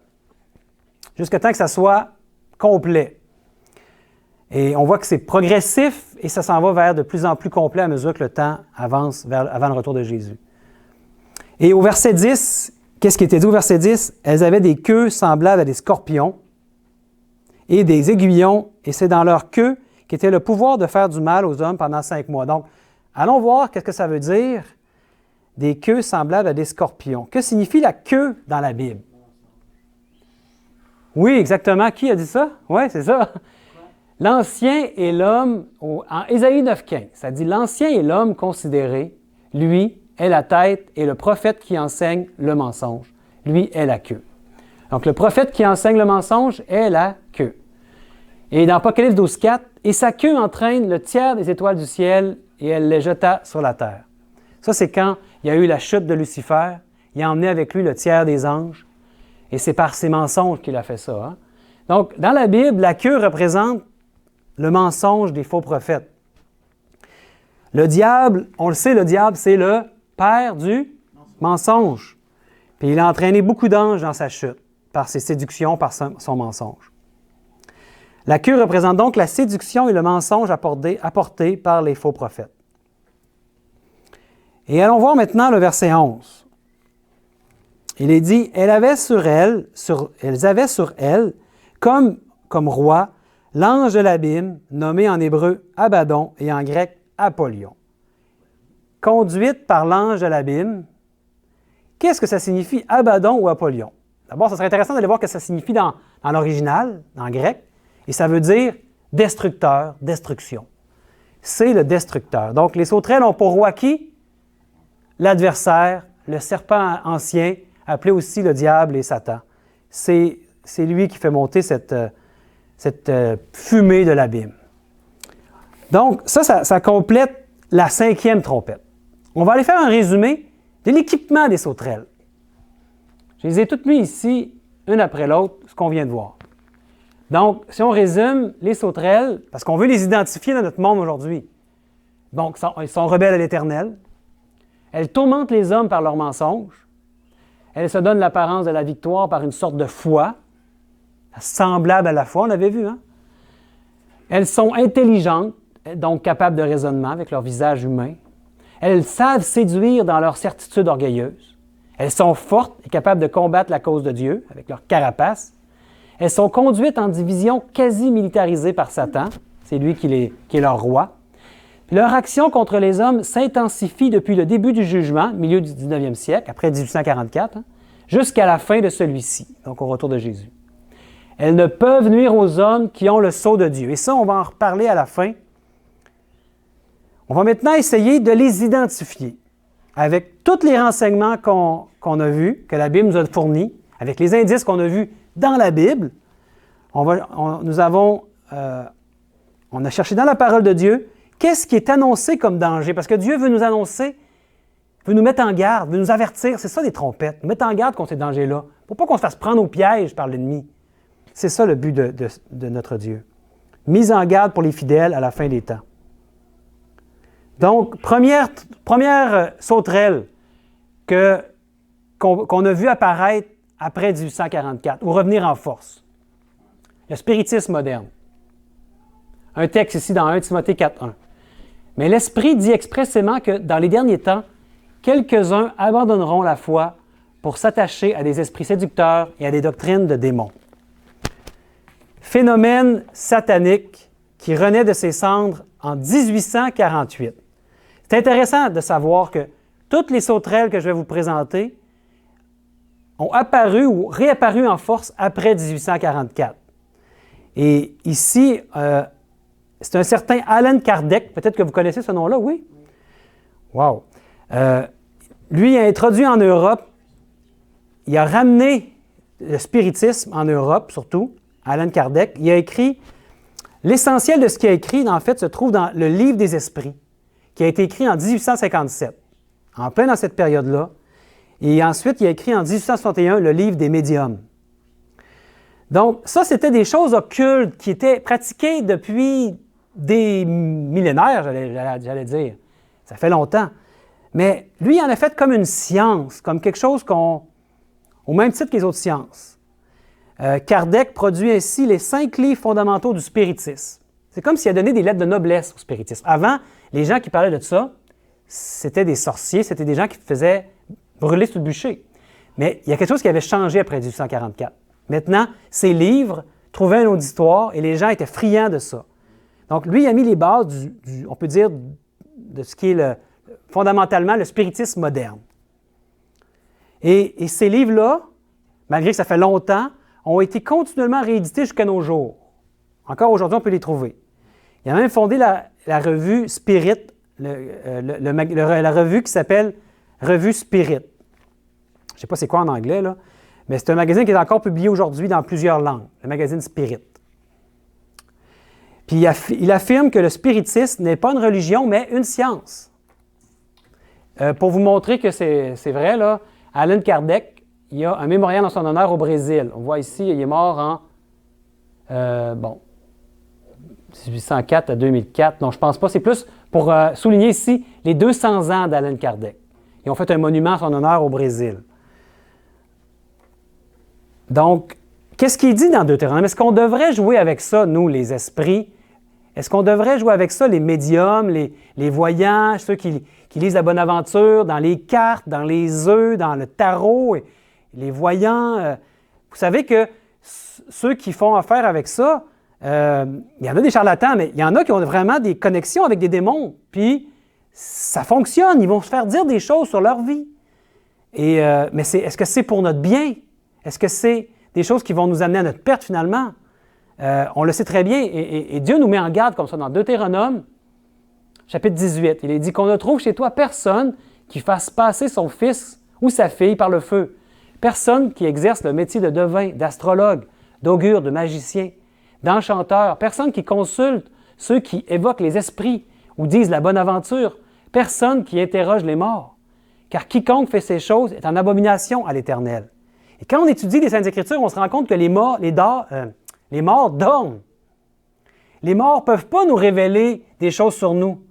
Jusqu'à temps que ça soit complet. Et on voit que c'est progressif et ça s'en va vers de plus en plus complet à mesure que le temps avance avant le retour de Jésus. Et au verset 10, qu'est-ce qui était dit au verset 10? Elles avaient des queues semblables à des scorpions et des aiguillons, et c'est dans leur queue qu'était le pouvoir de faire du mal aux hommes pendant 5 mois. Donc, allons voir qu'est-ce que ça veut dire, des queues semblables à des scorpions. Que signifie la queue dans la Bible? Oui, exactement. Qui a dit ça? Oui, c'est ça. L'ancien est l'homme, en Ésaïe 9,15, ça dit « L'ancien est l'homme considéré, lui est la tête, et le prophète qui enseigne le mensonge, lui est la queue. » Donc, le prophète qui enseigne le mensonge est la queue. Et dans Apocalypse 12,4, « Et sa queue entraîne le tiers des étoiles du ciel, et elle les jeta sur la terre. » Ça, c'est quand il y a eu la chute de Lucifer, il a emmené avec lui le tiers des anges, et c'est par ses mensonges qu'il a fait ça. Hein? Donc, dans la Bible, la queue représente le mensonge des faux prophètes. Le diable, on le sait, le diable, c'est le père du mensonge. Puis il a entraîné beaucoup d'anges dans sa chute, par ses séductions, par son mensonge. La queue représente donc la séduction et le mensonge apportés par les faux prophètes. Et allons voir maintenant le verset 11. Il est dit, elles avaient sur elles, comme roi, l'ange de l'abîme, nommé en hébreu Abaddon et en grec Apollyon. Conduite par l'ange de l'abîme, qu'est-ce que ça signifie Abaddon ou Apollyon? D'abord, ça serait intéressant d'aller voir ce que ça signifie dans l'original, en grec, et ça veut dire destructeur, destruction. C'est le destructeur. Donc, les sauterelles ont pour roi qui? L'adversaire, le serpent ancien, appelé aussi le diable et Satan. C'est lui qui fait monter cette fumée de l'abîme. Donc, ça complète la 5e trompette. On va aller faire un résumé de l'équipement des sauterelles. Je les ai toutes mises ici, une après l'autre, ce qu'on vient de voir. Donc, si on résume, les sauterelles, parce qu'on veut les identifier dans notre monde aujourd'hui, donc, ils sont rebelles à l'Éternel, elles tourmentent les hommes par leurs mensonges, elles se donnent l'apparence de la victoire par une sorte de foi, semblable à la foi, on l'avait vu, hein? Elles sont intelligentes, donc capables de raisonnement avec leur visage humain. Elles savent séduire dans leur certitude orgueilleuse. Elles sont fortes et capables de combattre la cause de Dieu avec leur carapace. Elles sont conduites en division quasi militarisée par Satan. C'est lui qui est leur roi. Puis leur action contre les hommes s'intensifie depuis le début du jugement, milieu du 19e siècle, après 1844, jusqu'à la fin de celui-ci, donc au retour de Jésus. Elles ne peuvent nuire aux hommes qui ont le sceau de Dieu. Et ça, on va en reparler à la fin. On va maintenant essayer de les identifier avec tous les renseignements qu'on a vus, que la Bible nous a fournis, avec les indices qu'on a vus dans la Bible. On a cherché dans la parole de Dieu qu'est-ce qui est annoncé comme danger, parce que Dieu veut nous annoncer, veut nous mettre en garde, veut nous avertir. C'est ça les trompettes, nous mettre en garde contre ces dangers-là, pour pas qu'on se fasse prendre au piège par l'ennemi. C'est ça le but de notre Dieu. Mise en garde pour les fidèles à la fin des temps. Donc, première sauterelle qu'on a vu apparaître après 1844, ou revenir en force. Le spiritisme moderne. Un texte ici dans 1 Timothée 4.1. Mais l'Esprit dit expressément que dans les derniers temps, quelques-uns abandonneront la foi pour s'attacher à des esprits séducteurs et à des doctrines de démons. Phénomène satanique qui renaît de ses cendres en 1848. C'est intéressant de savoir que toutes les sauterelles que je vais vous présenter ont apparu ou réapparu en force après 1844. Et ici, c'est un certain Allan Kardec, peut-être que vous connaissez ce nom-là, oui? Wow! Lui a introduit en Europe, il a ramené le spiritisme en Europe, surtout, Allan Kardec. Il a écrit, l'essentiel de ce qu'il a écrit, en fait, se trouve dans le Livre des Esprits, qui a été écrit en 1857, en plein dans cette période-là. Et ensuite, il a écrit en 1861 le Livre des Médiums. Donc, ça, c'était des choses occultes qui étaient pratiquées depuis des millénaires, j'allais dire. Ça fait longtemps. Mais lui, il en a fait comme une science, comme quelque chose au même titre que les autres sciences. Kardec produit ainsi les 5 livres fondamentaux du spiritisme. C'est comme s'il a donné des lettres de noblesse au spiritisme. Avant, les gens qui parlaient de ça, c'était des sorciers, c'était des gens qui faisaient brûler sous le bûcher. Mais il y a quelque chose qui avait changé après 1844. Maintenant, ces livres trouvaient un auditoire et les gens étaient friands de ça. Donc, lui, il a mis les bases on peut dire, de ce qui est fondamentalement le spiritisme moderne. Et ces livres-là, malgré que ça fait longtemps, ont été continuellement réédités jusqu'à nos jours. Encore aujourd'hui, on peut les trouver. Il a même fondé la revue Spirit, la revue qui s'appelle Revue Spirit. Je ne sais pas c'est quoi en anglais, là, mais c'est un magazine qui est encore publié aujourd'hui dans plusieurs langues, le magazine Spirit. Puis il affirme que le spiritisme n'est pas une religion, mais une science. Pour vous montrer que c'est vrai, là, Allan Kardec, il y a un mémorial en son honneur au Brésil. On voit ici, il est mort en 1804 à 2004. Non, je ne pense pas. C'est plus pour souligner ici les 200 ans d'Allan Kardec. Ils ont fait un monument en son honneur au Brésil. Donc, qu'est-ce qu'il dit dans Deutéronome? Est-ce qu'on devrait jouer avec ça, nous, les esprits? Est-ce qu'on devrait jouer avec ça, les médiums, les voyants, ceux qui lisent la Bonaventure, dans les cartes, dans les œufs, dans le tarot, et les voyants? Vous savez que ceux qui font affaire avec ça, il y en a des charlatans, mais il y en a qui ont vraiment des connexions avec des démons. Puis, ça fonctionne. Ils vont se faire dire des choses sur leur vie. Mais est-ce que c'est pour notre bien? Est-ce que c'est des choses qui vont nous amener à notre perte finalement? On le sait très bien. Et Dieu nous met en garde comme ça dans Deutéronome, chapitre 18. Il est dit qu'on ne trouve chez toi personne qui fasse passer son fils ou sa fille par le feu. Personne qui exerce le métier de devin, d'astrologue, d'augure, de magicien, d'enchanteurs, personne qui consulte ceux qui évoquent les esprits ou disent la bonne aventure, personne qui interroge les morts. Car quiconque fait ces choses est en abomination à l'Éternel. Et quand on étudie les Saintes Écritures, on se rend compte que les morts dorment. Les morts ne peuvent pas nous révéler des choses sur nous.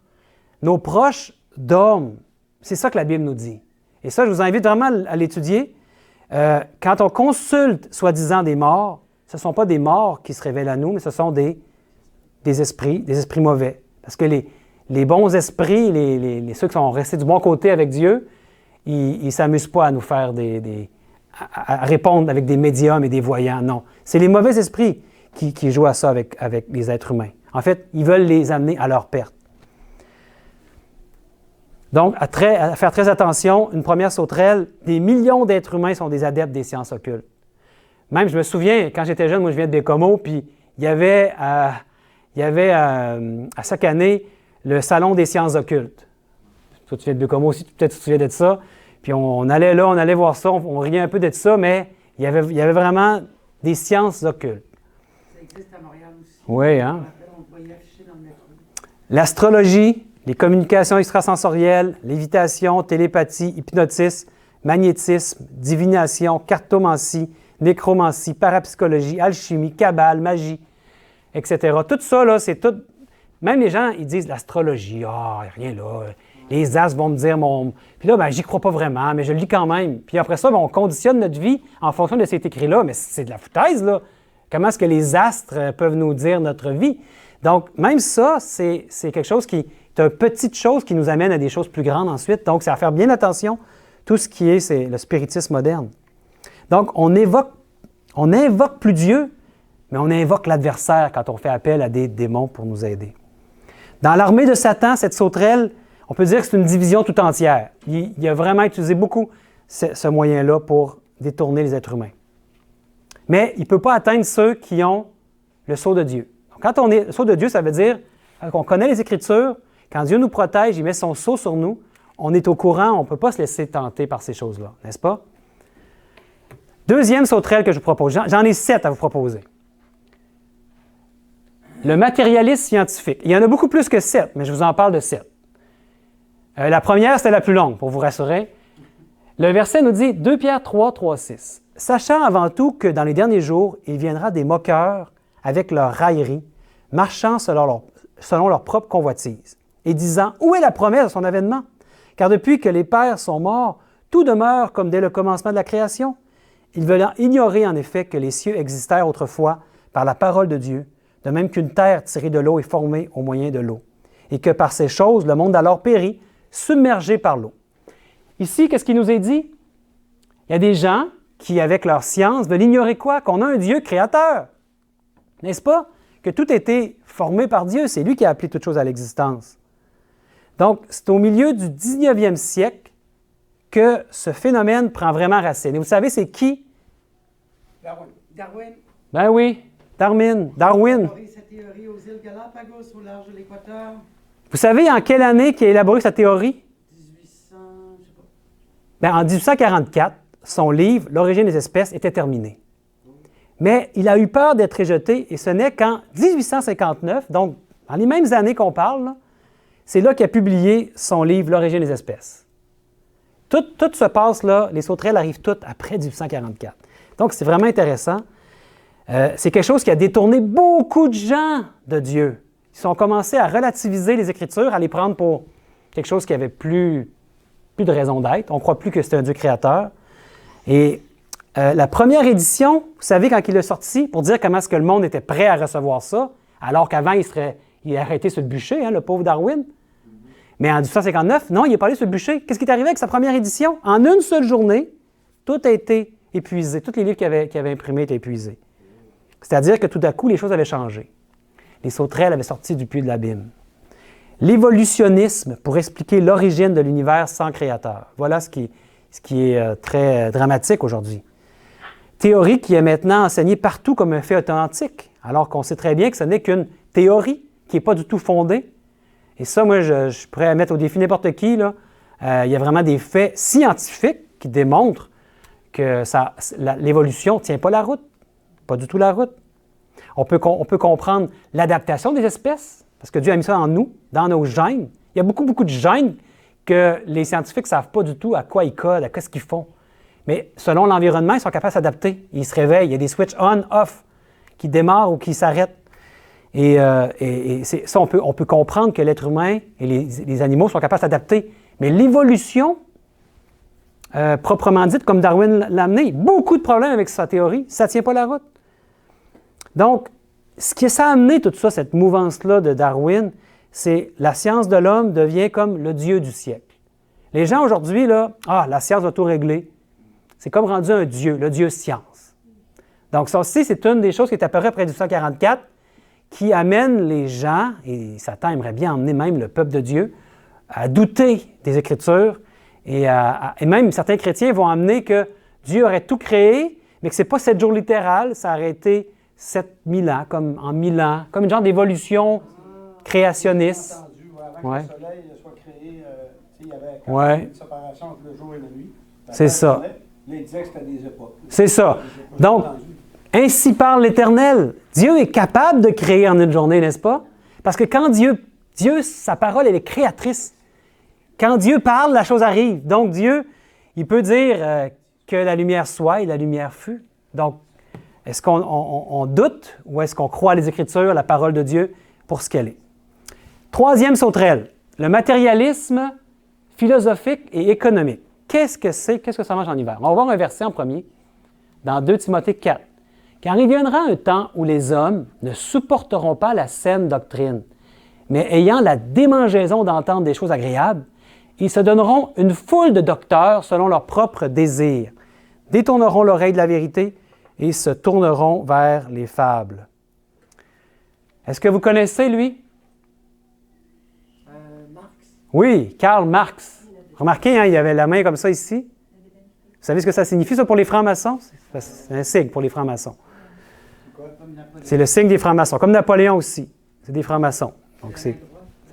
Nos proches dorment. C'est ça que la Bible nous dit. Et ça, je vous invite vraiment à l'étudier. Quand on consulte, soi-disant, des morts, ce ne sont pas des morts qui se révèlent à nous, mais ce sont des esprits mauvais. Parce que les bons esprits, ceux qui sont restés du bon côté avec Dieu, ils ne s'amusent pas à nous faire à répondre avec des médiums et des voyants. Non. C'est les mauvais esprits qui jouent à ça avec les êtres humains. En fait, ils veulent les amener à leur perte. Donc, à faire très attention, une première sauterelle, des millions d'êtres humains sont des adeptes des sciences occultes. Même, je me souviens, quand j'étais jeune, moi je viens de Bécomo, puis il y avait à chaque année le Salon des sciences occultes. Toi, tu viens de Bécomo aussi, peut-être tu te souviens de ça. Puis on allait là, on allait voir ça, on riait un peu de ça, mais il y avait vraiment des sciences occultes. Ça existe à Montréal aussi. Oui, hein? On le voyait affiché dans le métro. L'astrologie, les communications extrasensorielles, lévitation, télépathie, hypnotisme, magnétisme, divination, cartomancie, nécromancie, parapsychologie, alchimie, cabale, magie, etc. Tout ça, là, c'est tout. Même les gens, ils disent l'astrologie, rien là. Les astres vont me dire mon. Puis là, j'y crois pas vraiment, mais je le lis quand même. Puis après ça, on conditionne notre vie en fonction de cet écrit-là, mais c'est de la foutaise, là. Comment est-ce que les astres peuvent nous dire notre vie? Donc, même ça, c'est quelque chose qui est une petite chose qui nous amène à des choses plus grandes ensuite. Donc, c'est à faire bien attention, tout ce qui est, c'est le spiritisme moderne. Donc, on n'invoque plus Dieu, mais on invoque l'adversaire quand on fait appel à des démons pour nous aider. Dans l'armée de Satan, cette sauterelle, on peut dire que c'est une division tout entière. Il a vraiment utilisé beaucoup ce moyen-là pour détourner les êtres humains. Mais il ne peut pas atteindre ceux qui ont le sceau de Dieu. Donc, quand on est le sceau de Dieu, ça veut dire qu'on connaît les Écritures, quand Dieu nous protège, il met son sceau sur nous, on est au courant, on ne peut pas se laisser tenter par ces choses-là, n'est-ce pas? Deuxième sauterelle que je vous propose, j'en ai 7 à vous proposer. Le matérialisme scientifique. Il y en a beaucoup plus que 7, mais je vous en parle de 7. La première, c'était la plus longue, pour vous rassurer. Le verset nous dit 2 Pierre 3, 3, 6. « Sachant avant tout que dans les derniers jours, il viendra des moqueurs avec leur raillerie, marchant selon leur propre convoitise, et disant, où est la promesse de son avènement? Car depuis que les pères sont morts, tout demeure comme dès le commencement de la création. Ils veulent ignorer en effet que les cieux existèrent autrefois par la parole de Dieu, de même qu'une terre tirée de l'eau est formée au moyen de l'eau, et que par ces choses, le monde alors périt, submergé par l'eau. » Ici, qu'est-ce qui nous est dit? Il y a des gens qui, avec leur science, veulent ignorer quoi? Qu'on a un Dieu créateur. N'est-ce pas? Que tout a été formé par Dieu. C'est lui qui a appelé toute chose à l'existence. Donc, c'est au milieu du 19e siècle que ce phénomène prend vraiment racine. Et vous savez, c'est qui? Darwin. Ben oui, Darwin. Sa théorie aux îles Galapagos, au large de l'Équateur. Vous savez en quelle année qu'il a élaboré sa théorie? 1800, je sais pas. Bien, en 1844, son livre « L'origine des espèces » était terminé. Mais il a eu peur d'être rejeté et ce n'est qu'en 1859, donc dans les mêmes années qu'on parle, c'est là qu'il a publié son livre « L'origine des espèces ». Tout se passe là, les sauterelles arrivent toutes après 1844. Donc, c'est vraiment intéressant. C'est quelque chose qui a détourné beaucoup de gens de Dieu. Ils ont commencé à relativiser les Écritures, à les prendre pour quelque chose qui n'avait plus de raison d'être. On ne croit plus que c'était un Dieu créateur. Et la première édition, vous savez, quand il est sorti, pour dire comment est-ce que le monde était prêt à recevoir ça, alors qu'avant, il a arrêté sur le bûcher, le pauvre Darwin. Mais en 1859, non, il n'est pas allé sur le bûcher. Qu'est-ce qui est arrivé avec sa première édition? En une seule journée, tout a été épuisé. Tous les livres qu'il avait imprimés étaient épuisés. C'est-à-dire que tout à coup, les choses avaient changé. Les sauterelles avaient sorti du puits de l'abîme. L'évolutionnisme pour expliquer l'origine de l'univers sans créateur. Voilà ce qui est très dramatique aujourd'hui. Théorie qui est maintenant enseignée partout comme un fait authentique, alors qu'on sait très bien que ce n'est qu'une théorie qui n'est pas du tout fondée. Et ça, moi, je pourrais mettre au défi n'importe qui, là. Il y a vraiment des faits scientifiques qui démontrent que l'évolution ne tient pas la route. Pas du tout la route. On peut comprendre l'adaptation des espèces, parce que Dieu a mis ça en nous, dans nos gènes. Il y a beaucoup de gènes que les scientifiques ne savent pas du tout à quoi ils codent, à quoi ce qu'ils font. Mais selon l'environnement, ils sont capables de s'adapter. Ils se réveillent. Il y a des switches on-off qui démarrent ou qui s'arrêtent. Et ça, on peut comprendre que l'être humain et les animaux sont capables de s'adapter. Mais l'évolution, proprement dite, comme Darwin l'a amené, beaucoup de problèmes avec sa théorie, ça ne tient pas la route. Donc, ce qui ça a amené tout ça, cette mouvance-là de Darwin, c'est la science de l'homme devient comme le Dieu du siècle. Les gens aujourd'hui, là, la science va tout régler. C'est comme rendu un Dieu, le Dieu science. Donc ça aussi, c'est une des choses qui est apparue après 1844, qui amène les gens, et Satan aimerait bien emmener même le peuple de Dieu, à douter des Écritures, et même certains chrétiens vont amener que Dieu aurait tout créé, mais que ce n'est pas 7 jours littéral, ça aurait été 7000 ans, comme en 1000 ans, comme une genre d'évolution créationniste. Avant que le soleil soit créé, il y avait une séparation entre le jour et la nuit. C'est ça. Les disaient que c'était des époques. C'est ça. Donc, ainsi parle l'Éternel. Dieu est capable de créer en une journée, n'est-ce pas? Parce que quand Dieu, sa parole, elle est créatrice. Quand Dieu parle, la chose arrive. Donc, Dieu, il peut dire que la lumière soit et la lumière fut. Donc, est-ce qu'on doute ou est-ce qu'on croit à les Écritures, la parole de Dieu, pour ce qu'elle est? Troisième sauterelle, le matérialisme philosophique et économique. Qu'est-ce que c'est? Qu'est-ce que ça mange en hiver? On va voir un verset en premier, dans 2 Timothée 4. « Car il viendra un temps où les hommes ne supporteront pas la saine doctrine, mais ayant la démangeaison d'entendre des choses agréables, ils se donneront une foule de docteurs selon leurs propres désirs, détourneront l'oreille de la vérité et se tourneront vers les fables. » Est-ce que vous connaissez, lui? Marx. Oui, Karl Marx. Remarquez, il y avait la main comme ça ici. Vous savez ce que ça signifie, ça, pour les francs-maçons? C'est un signe pour les francs-maçons. C'est le signe des francs-maçons, comme Napoléon aussi. C'est des francs-maçons. Donc, c'est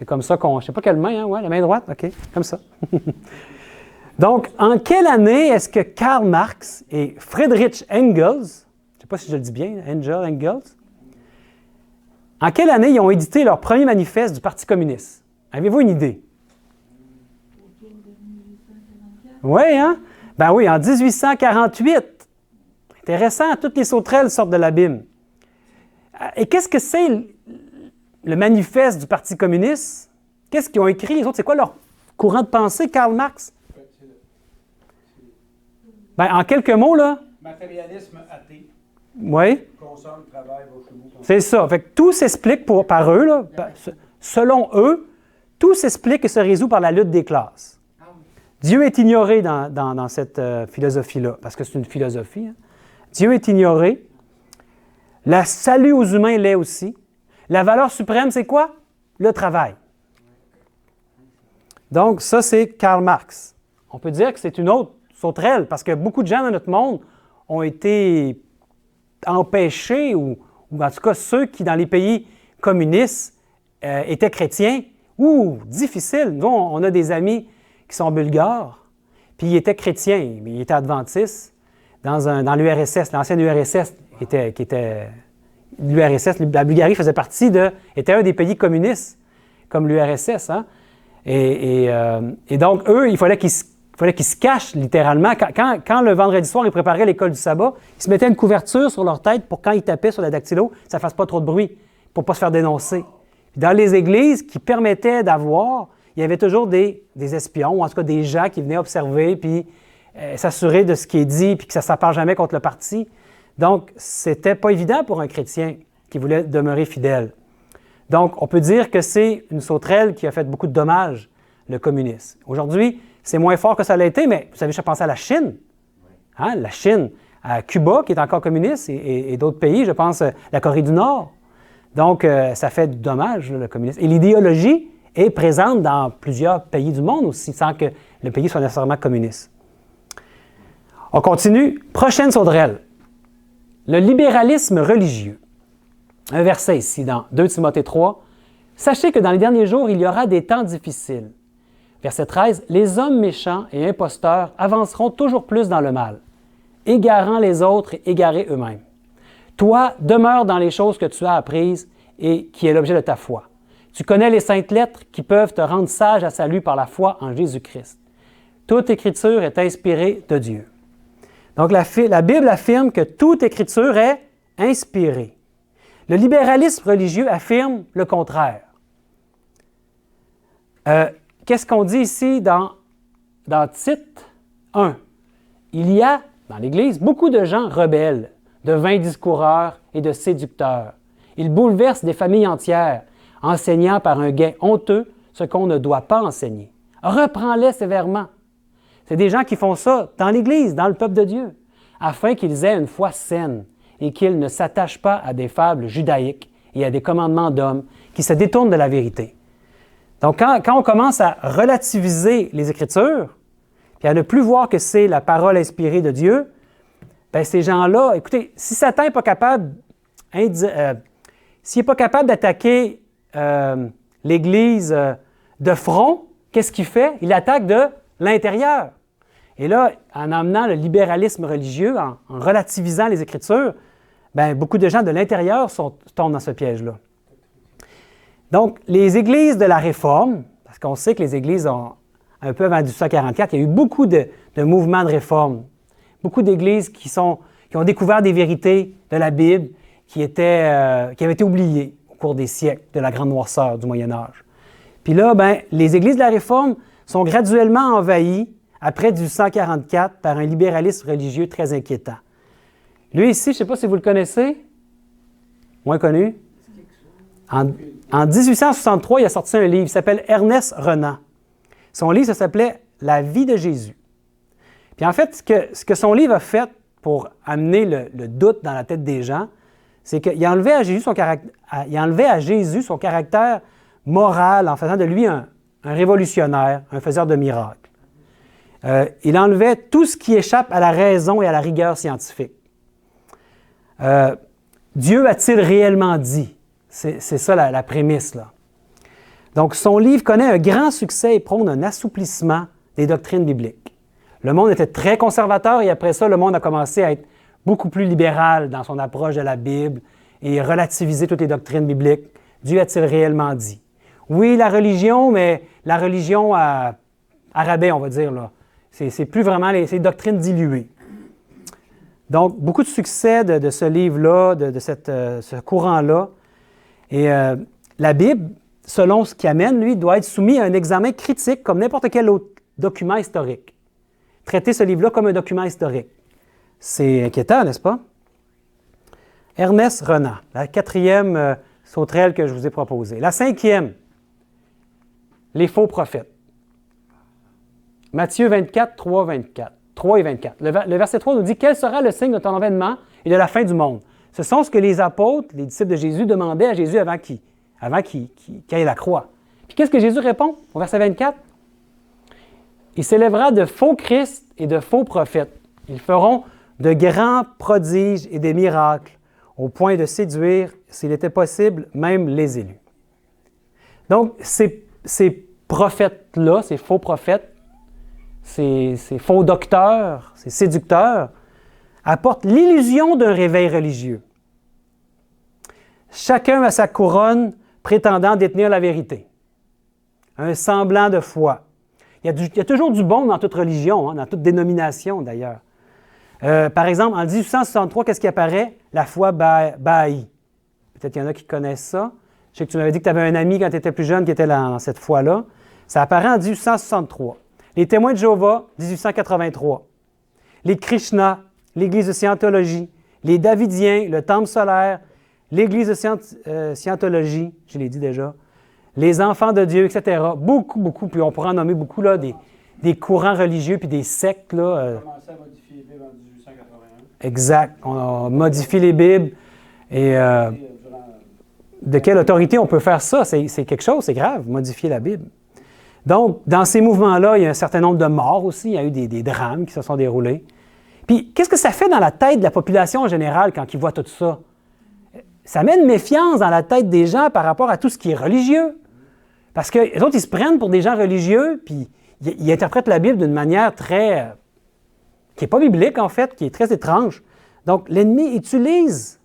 comme ça qu'on... Je ne sais pas quelle main, hein? Ouais, la main droite? OK, comme ça. Donc, en quelle année est-ce que Karl Marx et Friedrich Engels, je ne sais pas si je le dis bien, Engels, en quelle année ils ont édité leur premier manifeste du Parti communiste? Avez-vous une idée? Oui, hein? Ben oui, en 1848. Intéressant, toutes les sauterelles sortent de l'abîme. Et qu'est-ce que c'est le manifeste du Parti communiste? Qu'est-ce qu'ils ont écrit, les autres? C'est quoi leur courant de pensée, Karl Marx? Ben, en quelques mots, là. Matérialisme athée. Oui. Consomme, travail, va chez vous. C'est ça. Fait que tout s'explique par eux, là. Selon eux, tout s'explique et se résout par la lutte des classes. Dieu est ignoré dans cette philosophie-là, parce que c'est une philosophie. Hein? Dieu est ignoré. Le salut aux humains l'est aussi. La valeur suprême, c'est quoi? Le travail. Donc, ça, c'est Karl Marx. On peut dire que c'est une autre sauterelle, parce que beaucoup de gens dans notre monde ont été empêchés, ou en tout cas ceux qui, dans les pays communistes, étaient chrétiens, difficile. Nous, on a des amis qui sont bulgares, puis ils étaient chrétiens, mais ils étaient adventistes dans l'URSS, l'ancienne URSS, qui était l'URSS, la Bulgarie était un des pays communistes, comme l'URSS. Hein? Et donc, eux, il fallait qu'ils se cachent littéralement. Quand le vendredi soir, ils préparaient l'école du sabbat, ils se mettaient une couverture sur leur tête pour quand ils tapaient sur la dactylo, ça ne fasse pas trop de bruit, pour ne pas se faire dénoncer. Puis dans les églises qui permettaient d'avoir, il y avait toujours des espions, ou en tout cas des gens qui venaient observer, puis s'assurer de ce qui est dit, puis que ça ne s'appare jamais contre le parti. Donc, c'était pas évident pour un chrétien qui voulait demeurer fidèle. Donc, on peut dire que c'est une sauterelle qui a fait beaucoup de dommages, le communisme. Aujourd'hui, c'est moins fort que ça l'a été, mais vous savez, je pense à la Chine. Hein? La Chine, à Cuba, qui est encore communiste, et d'autres pays, je pense la Corée du Nord. Donc, ça fait du dommage, le communisme. Et l'idéologie est présente dans plusieurs pays du monde aussi, sans que le pays soit nécessairement communiste. On continue. Prochaine sauterelle. Le libéralisme religieux. Un verset ici dans 2 Timothée 3. « Sachez que dans les derniers jours, il y aura des temps difficiles. » Verset 13. « Les hommes méchants et imposteurs avanceront toujours plus dans le mal, égarant les autres et égarés eux-mêmes. Toi, demeure dans les choses que tu as apprises et qui est l'objet de ta foi. Tu connais les saintes lettres qui peuvent te rendre sage à salut par la foi en Jésus-Christ. Toute écriture est inspirée de Dieu. Donc, la Bible affirme que toute écriture est inspirée. Le libéralisme religieux affirme le contraire. Qu'est-ce qu'on dit ici dans Tite 1? Il y a, dans l'Église, beaucoup de gens rebelles, de vains discoureurs et de séducteurs. Ils bouleversent des familles entières, enseignant par un gain honteux ce qu'on ne doit pas enseigner. Reprends-les sévèrement. C'est des gens qui font ça dans l'Église, dans le peuple de Dieu, afin qu'ils aient une foi saine et qu'ils ne s'attachent pas à des fables judaïques et à des commandements d'hommes qui se détournent de la vérité. Donc, quand on commence à relativiser les Écritures, puis à ne plus voir que c'est la parole inspirée de Dieu, bien, ces gens-là, écoutez, si Satan n'est pas capable, s'il n'est pas capable d'attaquer l'Église de front, qu'est-ce qu'il fait? Il attaque de l'intérieur. Et là, en amenant le libéralisme religieux, en relativisant les Écritures, bien, beaucoup de gens de l'intérieur tombent dans ce piège-là. Donc, les églises de la Réforme, parce qu'on sait que les églises ont, un peu avant 1844, il y a eu beaucoup de mouvements de réforme, beaucoup d'églises qui ont découvert des vérités de la Bible qui avaient été oubliées au cours des siècles de la grande noirceur du Moyen Âge. Puis là, bien, les églises de la Réforme sont graduellement envahies après 1844 par un libéralisme religieux très inquiétant. Lui ici, je ne sais pas si vous le connaissez, moins connu. En 1863, il a sorti un livre qui s'appelle Ernest Renan. Son livre, ça s'appelait « La vie de Jésus ». Puis en fait, ce que son livre a fait pour amener le doute dans la tête des gens, c'est qu'il a enlevé à Jésus son caractère moral en faisant de lui un révolutionnaire, un faiseur de miracles. Il enlevait tout ce qui échappe à la raison et à la rigueur scientifique. Dieu a-t-il réellement dit? C'est ça la prémisse, là. Donc, son livre connaît un grand succès et prône un assouplissement des doctrines bibliques. Le monde était très conservateur et après ça, le monde a commencé à être beaucoup plus libéral dans son approche de la Bible et relativiser toutes les doctrines bibliques. Dieu a-t-il réellement dit? Oui, la religion, mais la religion à rabais, on va dire, là. C'est plus vraiment ces doctrines diluées. Donc, beaucoup de succès de ce livre-là, de ce courant-là. Et la Bible, selon ce qu'il amène, lui, doit être soumis à un examen critique comme n'importe quel autre document historique. Traiter ce livre-là comme un document historique. C'est inquiétant, n'est-ce pas? Ernest Renan, la 4e sauterelle que je vous ai proposée. La 5e, les faux prophètes. Matthieu 24, 3 et 24. Le verset 3 nous dit « Quel sera le signe de ton avènement et de la fin du monde? » Ce sont ce que les apôtres, les disciples de Jésus, demandaient à Jésus avant qu'il aille à la croix. Puis qu'est-ce que Jésus répond au verset 24? « Il s'élèvera de faux Christ et de faux prophètes. Ils feront de grands prodiges et des miracles, au point de séduire, s'il était possible, même les élus. » Donc, ces prophètes-là, ces faux prophètes, ces faux docteurs, ces séducteurs, apportent l'illusion d'un réveil religieux. Chacun a sa couronne prétendant détenir la vérité. Un semblant de foi. Il y a toujours du bon dans toute religion, dans toute dénomination d'ailleurs. Par exemple, en 1863, qu'est-ce qui apparaît? La foi Baha'i. Peut-être qu'il y en a qui connaissent ça. Je sais que tu m'avais dit que tu avais un ami quand tu étais plus jeune qui était dans cette foi-là. Ça apparaît en 1863. Les témoins de Jéhovah, 1883. Les Krishna, l'Église de Scientologie. Les Davidiens, le Temple solaire, l'Église de Scientologie, je l'ai dit déjà. Les enfants de Dieu, etc. Beaucoup, puis on pourra en nommer beaucoup, là, des courants religieux puis des sectes. Là, On a commencé à modifier les Bibles en 1881. Exact. On a modifié les Bibles. Et de quelle autorité on peut faire ça? C'est quelque chose, c'est grave, modifier la Bible. Donc, dans ces mouvements-là, il y a un certain nombre de morts aussi. Il y a eu des drames qui se sont déroulés. Puis, qu'est-ce que ça fait dans la tête de la population en général quand ils voient tout ça? Ça met une méfiance dans la tête des gens par rapport à tout ce qui est religieux. Parce que les autres, ils se prennent pour des gens religieux, puis ils interprètent la Bible d'une manière qui n'est pas biblique, en fait, qui est très étrange. Donc, l'ennemi utilise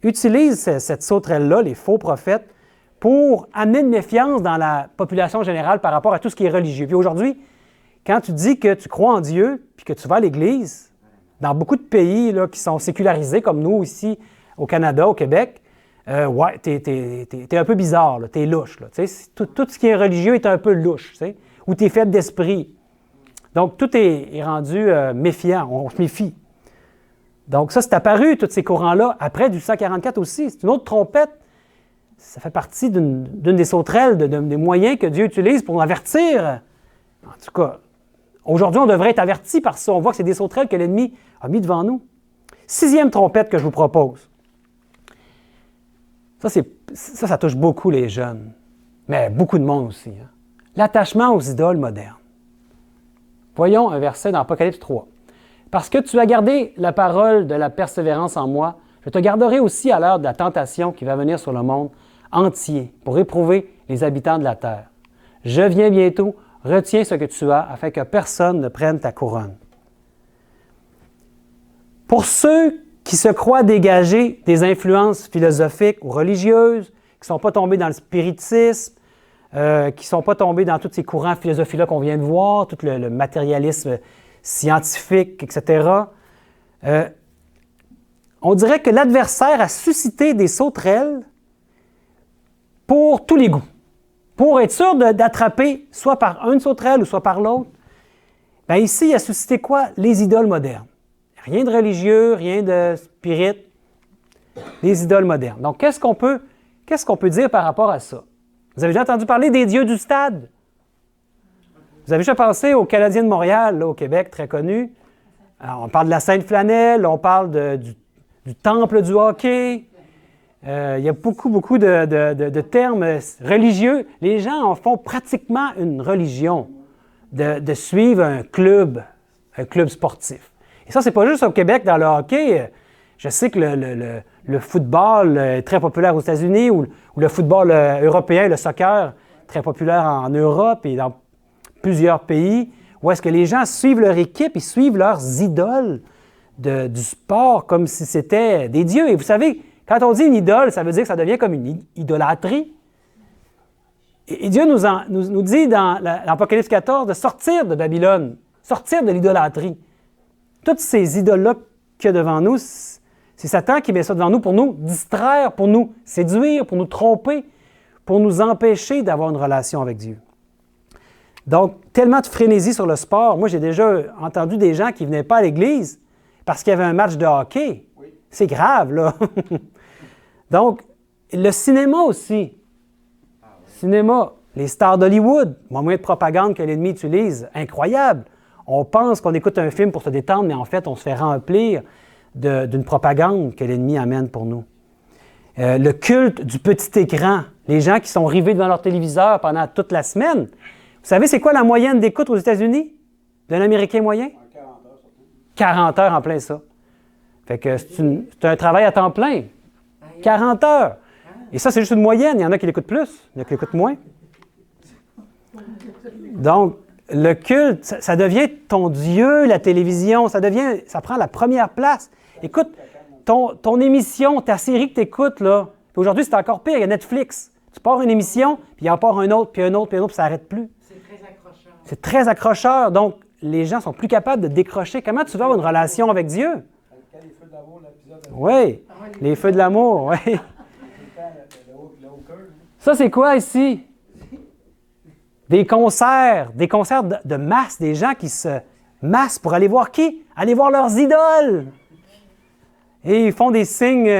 utilisent cette sauterelle-là, les faux prophètes, pour amener une méfiance dans la population générale par rapport à tout ce qui est religieux. Puis aujourd'hui, quand tu dis que tu crois en Dieu, puis que tu vas à l'Église, dans beaucoup de pays là, qui sont sécularisés, comme nous ici au Canada, au Québec, ouais, t'es un peu bizarre, t'es louche. Là, tout ce qui est religieux est un peu louche, ou t'es faible d'esprit. Donc, tout est rendu méfiant, on se méfie. Donc, ça, c'est apparu, tous ces courants-là, après du 144 aussi. C'est une autre trompette. Ça fait partie d'une des sauterelles, des moyens que Dieu utilise pour nous avertir. En tout cas, aujourd'hui, on devrait être averti par ça. On voit que c'est des sauterelles que l'ennemi a mis devant nous. 6e trompette que je vous propose. Ça touche beaucoup les jeunes, mais beaucoup de monde aussi. Hein. L'attachement aux idoles modernes. Voyons un verset dans Apocalypse 3. « Parce que tu as gardé la parole de la persévérance en moi, je te garderai aussi à l'heure de la tentation qui va venir sur le monde entier pour éprouver les habitants de la terre. Je viens bientôt, retiens ce que tu as afin que personne ne prenne ta couronne. » Pour ceux qui se croient dégagés des influences philosophiques ou religieuses, qui ne sont pas tombés dans le spiritisme, qui ne sont pas tombés dans tous ces courants de philosophie-là qu'on vient de voir, tout le matérialisme scientifique, etc., on dirait que l'adversaire a suscité des sauterelles pour tous les goûts, pour être sûr d'attraper soit par une sauterelle ou soit par l'autre. Bien ici, il a suscité quoi? Les idoles modernes. Rien de religieux, rien de spirit, les idoles modernes. Donc, qu'est-ce qu'on peut dire par rapport à ça? Vous avez déjà entendu parler des dieux du stade? Vous avez déjà pensé aux Canadiens de Montréal, là, au Québec, très connu. Alors, on parle de la Sainte Flanelle, on parle du temple du hockey. Il y a beaucoup de termes religieux. Les gens en font pratiquement une religion de suivre un club sportif. Et ça, c'est pas juste au Québec, dans le hockey. Je sais que le football est très populaire aux États-Unis, ou le football européen, le soccer, très populaire en Europe et dans plusieurs pays, où est-ce que les gens suivent leur équipe, ils suivent leurs idoles du sport comme si c'était des dieux. Et vous savez, quand on dit une idole, ça veut dire que ça devient comme une idolâtrie. Et Dieu nous dit dans l'Apocalypse 14 de sortir de Babylone, sortir de l'idolâtrie. Toutes ces idoles-là qu'il y a devant nous, c'est Satan qui met ça devant nous pour nous distraire, pour nous séduire, pour nous tromper, pour nous empêcher d'avoir une relation avec Dieu. Donc, tellement de frénésie sur le sport. Moi, j'ai déjà entendu des gens qui ne venaient pas à l'église parce qu'il y avait un match de hockey. Oui. C'est grave, là. Donc, le cinéma aussi. Cinéma, les stars d'Hollywood, moyen de propagande que l'ennemi utilise, incroyable. On pense qu'on écoute un film pour se détendre, mais en fait, on se fait remplir d'une propagande que l'ennemi amène pour nous. Le culte du petit écran, les gens qui sont rivés devant leur téléviseur pendant toute la semaine. Vous savez, c'est quoi la moyenne d'écoute aux États-Unis d'un Américain moyen? 40 heures. 40 heures en plein ça. Fait que c'est un travail à temps plein. 40 heures. Et ça, c'est juste une moyenne. Il y en a qui l'écoutent plus, il y en a qui l'écoutent moins. Donc, le culte, ça devient ton Dieu, la télévision, ça prend la première place. Écoute, ton émission, ta série que tu écoutes, là, aujourd'hui, c'est encore pire, il y a Netflix. Tu pars une émission, puis il en part un autre, puis un autre, puis ça n'arrête plus. C'est très accrocheur. C'est très accrocheur, donc les gens sont plus capables de décrocher. Comment tu vas avoir une relation avec Dieu? Les feux de l'amour, l'épisode. Oui, les feux de l'amour, oui. Ça, c'est quoi ici? Des concerts de masse, des gens qui se massent pour aller voir qui? Aller voir leurs idoles. Et ils font des signes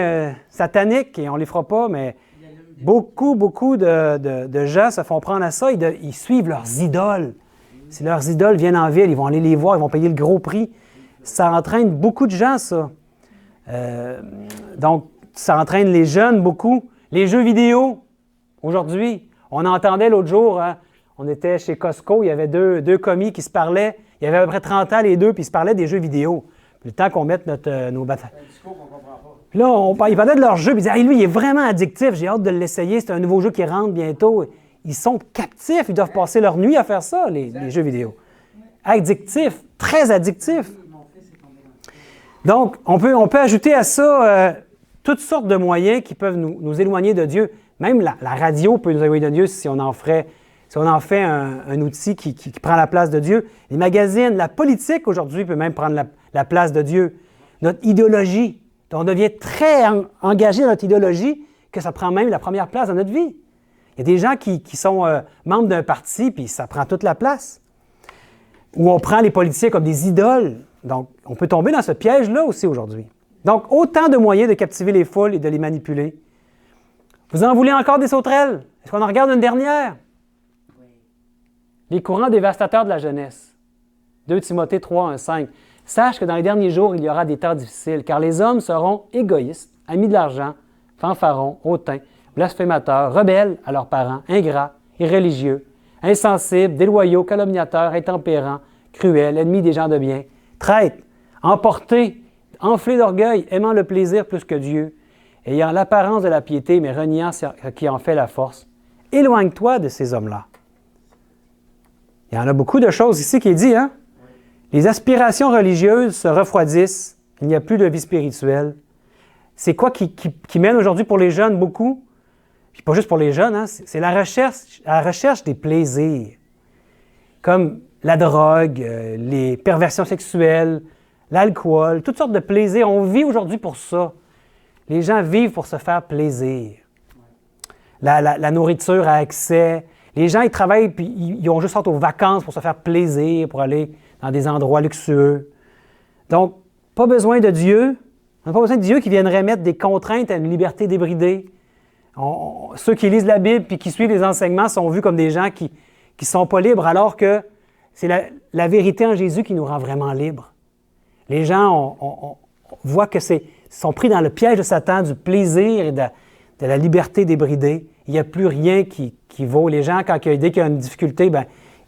sataniques, et on ne les fera pas, mais beaucoup de gens se font prendre à ça, ils suivent leurs idoles. Si leurs idoles viennent en ville, ils vont aller les voir, ils vont payer le gros prix. Ça entraîne beaucoup de gens, ça. Donc, ça entraîne les jeunes beaucoup. Les jeux vidéo, aujourd'hui, on entendait l'autre jour, hein, on était chez Costco, il y avait deux commis qui se parlaient. Il y avait à peu près 30 ans, les deux, puis ils se parlaient des jeux vidéo. Puis le temps qu'on mette nos batailles. Un discours qu'on comprend pas. Puis là, ils parlaient de leur jeu, puis ils disaient « Hey, lui, il est vraiment addictif, j'ai hâte de l'essayer, c'est un nouveau jeu qui rentre bientôt. » Ils sont captifs, ils doivent passer leur nuit à faire ça, les jeux vidéo. Addictifs, très addictifs. Donc, on peut ajouter à ça toutes sortes de moyens qui peuvent nous éloigner de Dieu. Même la radio peut nous éloigner de Dieu si on en fait un outil qui prend la place de Dieu. Les magazines, la politique aujourd'hui peut même prendre la place de Dieu. Notre idéologie, on devient très engagé dans notre idéologie que ça prend même la première place dans notre vie. Il y a des gens qui sont membres d'un parti, puis ça prend toute la place. Ou on prend les politiciens comme des idoles. Donc, on peut tomber dans ce piège-là aussi aujourd'hui. Donc, autant de moyens de captiver les foules et de les manipuler. Vous en voulez encore des sauterelles? Est-ce qu'on en regarde une dernière? Oui. Les courants dévastateurs de la jeunesse. 2 Timothée 3, 1, 5. Sache que dans les derniers jours, il y aura des temps difficiles, car les hommes seront égoïstes, amis de l'argent, fanfarons, hautains, blasphémateurs, rebelles à leurs parents, ingrats, irréligieux, insensibles, déloyaux, calomniateurs, intempérants, cruels, ennemis des gens de bien, traîtres, emportés, enflés d'orgueil, aimant le plaisir plus que Dieu, ayant l'apparence de la piété, mais reniant ce qui en fait la force. Éloigne-toi de ces hommes-là. Il y en a beaucoup de choses ici qui est dit, hein? Les aspirations religieuses se refroidissent, il n'y a plus de vie spirituelle. C'est quoi qui mène aujourd'hui pour les jeunes beaucoup? Puis pas juste pour les jeunes, hein? C'est la recherche des plaisirs, comme la drogue, les perversions sexuelles, l'alcool, toutes sortes de plaisirs. On vit aujourd'hui pour ça. Les gens vivent pour se faire plaisir. La nourriture à excès. Les gens, ils travaillent puis ils ont juste hâte aux vacances pour se faire plaisir, pour aller dans des endroits luxueux. Donc, pas besoin de Dieu. On n'a pas besoin de Dieu qui viendrait mettre des contraintes à une liberté débridée. Ceux qui lisent la Bible et qui suivent les enseignements sont vus comme des gens qui ne sont pas libres, alors que c'est la vérité en Jésus qui nous rend vraiment libres. Les gens on voit que sont pris dans le piège de Satan, du plaisir et de la liberté débridée. Il n'y a plus rien qui vaut. Les gens, dès qu'il y a une difficulté,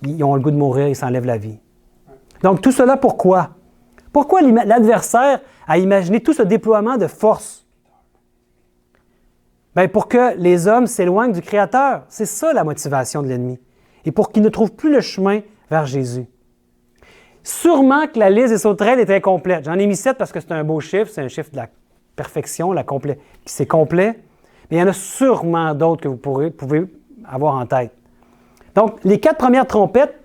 ils ont le goût de mourir, ils s'enlèvent la vie. Donc, tout cela, pourquoi? Pourquoi l'adversaire a imaginé tout ce déploiement de force? Pour que les hommes s'éloignent du Créateur. C'est ça la motivation de l'ennemi. Et pour qu'ils ne trouvent plus le chemin vers Jésus. Sûrement que la liste des sauterelles est incomplète. J'en ai mis 7 parce que c'est un beau chiffre, c'est un chiffre de la perfection, c'est complet. Mais il y en a sûrement d'autres que vous pouvez avoir en tête. Donc, les 4 premières trompettes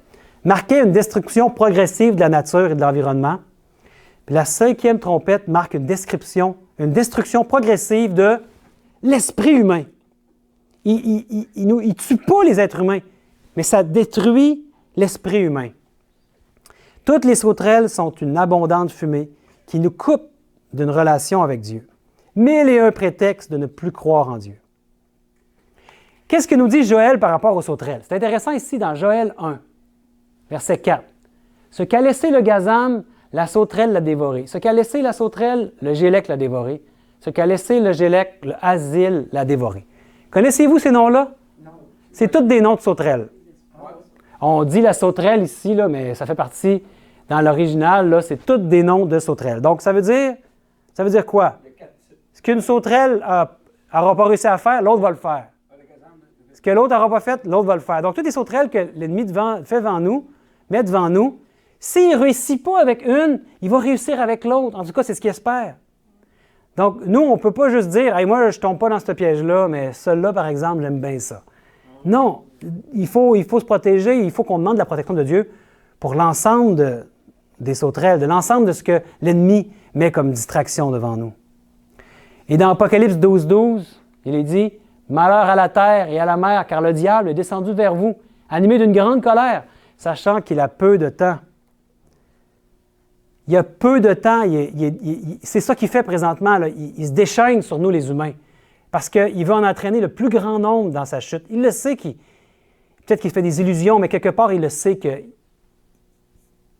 marquaient une destruction progressive de la nature et de l'environnement. Puis la 5e trompette marque une destruction progressive de l'esprit humain. Il ne tue pas les êtres humains, mais ça détruit l'esprit humain. Toutes les sauterelles sont une abondante fumée qui nous coupe d'une relation avec Dieu. 1001 prétextes de ne plus croire en Dieu. Qu'est-ce que nous dit Joël par rapport aux sauterelles? C'est intéressant ici dans Joël 1, verset 4. Ce qu'a laissé le gazam, la sauterelle l'a dévoré. Ce qu'a laissé la sauterelle, le gélec l'a dévoré. Ce qu'a laissé le gélec, le asile l'a dévoré. Connaissez-vous ces noms-là? Non. C'est tous des noms de sauterelles. On dit la sauterelle ici, là, mais ça fait partie, dans l'original, là, c'est tous des noms de sauterelles. Donc, ça veut dire quoi? Ce qu'une sauterelle n'aura pas réussi à faire, l'autre va le faire. Ce que l'autre n'aura pas fait, l'autre va le faire. Donc, toutes les sauterelles que l'ennemi fait devant nous, met devant nous, s'il ne réussit pas avec une, il va réussir avec l'autre. En tout cas, c'est ce qu'il espère. Donc, nous, on ne peut pas juste dire hey, « moi, je ne tombe pas dans ce piège-là, mais celui-là, par exemple, j'aime bien ça. » Non, il faut se protéger, il faut qu'on demande la protection de Dieu pour l'ensemble des sauterelles, de l'ensemble de ce que l'ennemi met comme distraction devant nous. Et dans Apocalypse 12, 12, il est dit « Malheur à la terre et à la mer, car le diable est descendu vers vous, animé d'une grande colère, sachant qu'il a peu de temps. » Il y a peu de temps, c'est ça qu'il fait présentement, là. Il se déchaîne sur nous les humains, parce qu'il veut en entraîner le plus grand nombre dans sa chute. Il le sait, peut-être qu'il fait des illusions, mais quelque part, il le sait que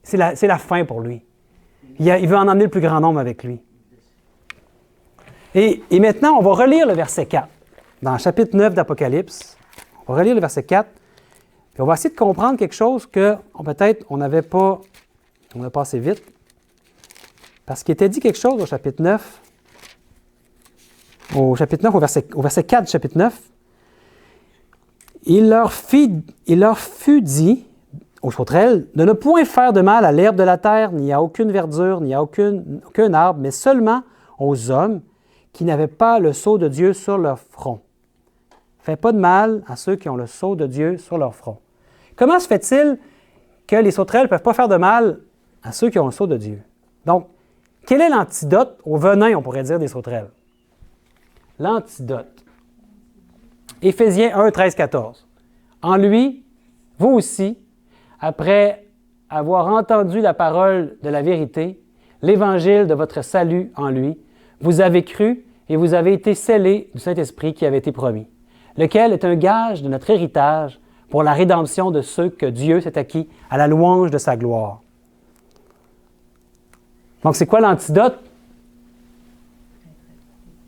c'est la fin pour lui. Il veut en emmener le plus grand nombre avec lui. Et maintenant, on va relire le verset 4, dans le chapitre 9 d'Apocalypse. On va relire le verset 4, puis on va essayer de comprendre quelque chose que peut-être on a passé vite. Parce qu'il était dit quelque chose au chapitre 9, au verset 4 du chapitre 9. Il leur fut dit, aux sauterelles, de ne point faire de mal à l'herbe de la terre, ni à aucune verdure, ni à aucun arbre, mais seulement aux hommes qui n'avaient pas le sceau de Dieu sur leur front. Fais pas de mal à ceux qui ont le sceau de Dieu sur leur front. Comment se fait-il que les sauterelles ne peuvent pas faire de mal à ceux qui ont le sceau de Dieu? Donc, quel est l'antidote au venin, on pourrait dire, des sauterelles? L'antidote. Éphésiens 1, 13, 14. En lui, vous aussi, après avoir entendu la parole de la vérité, l'évangile de votre salut en lui, vous avez cru et vous avez été scellés du Saint-Esprit qui avait été promis, lequel est un gage de notre héritage pour la rédemption de ceux que Dieu s'est acquis à la louange de sa gloire. Donc, c'est quoi l'antidote?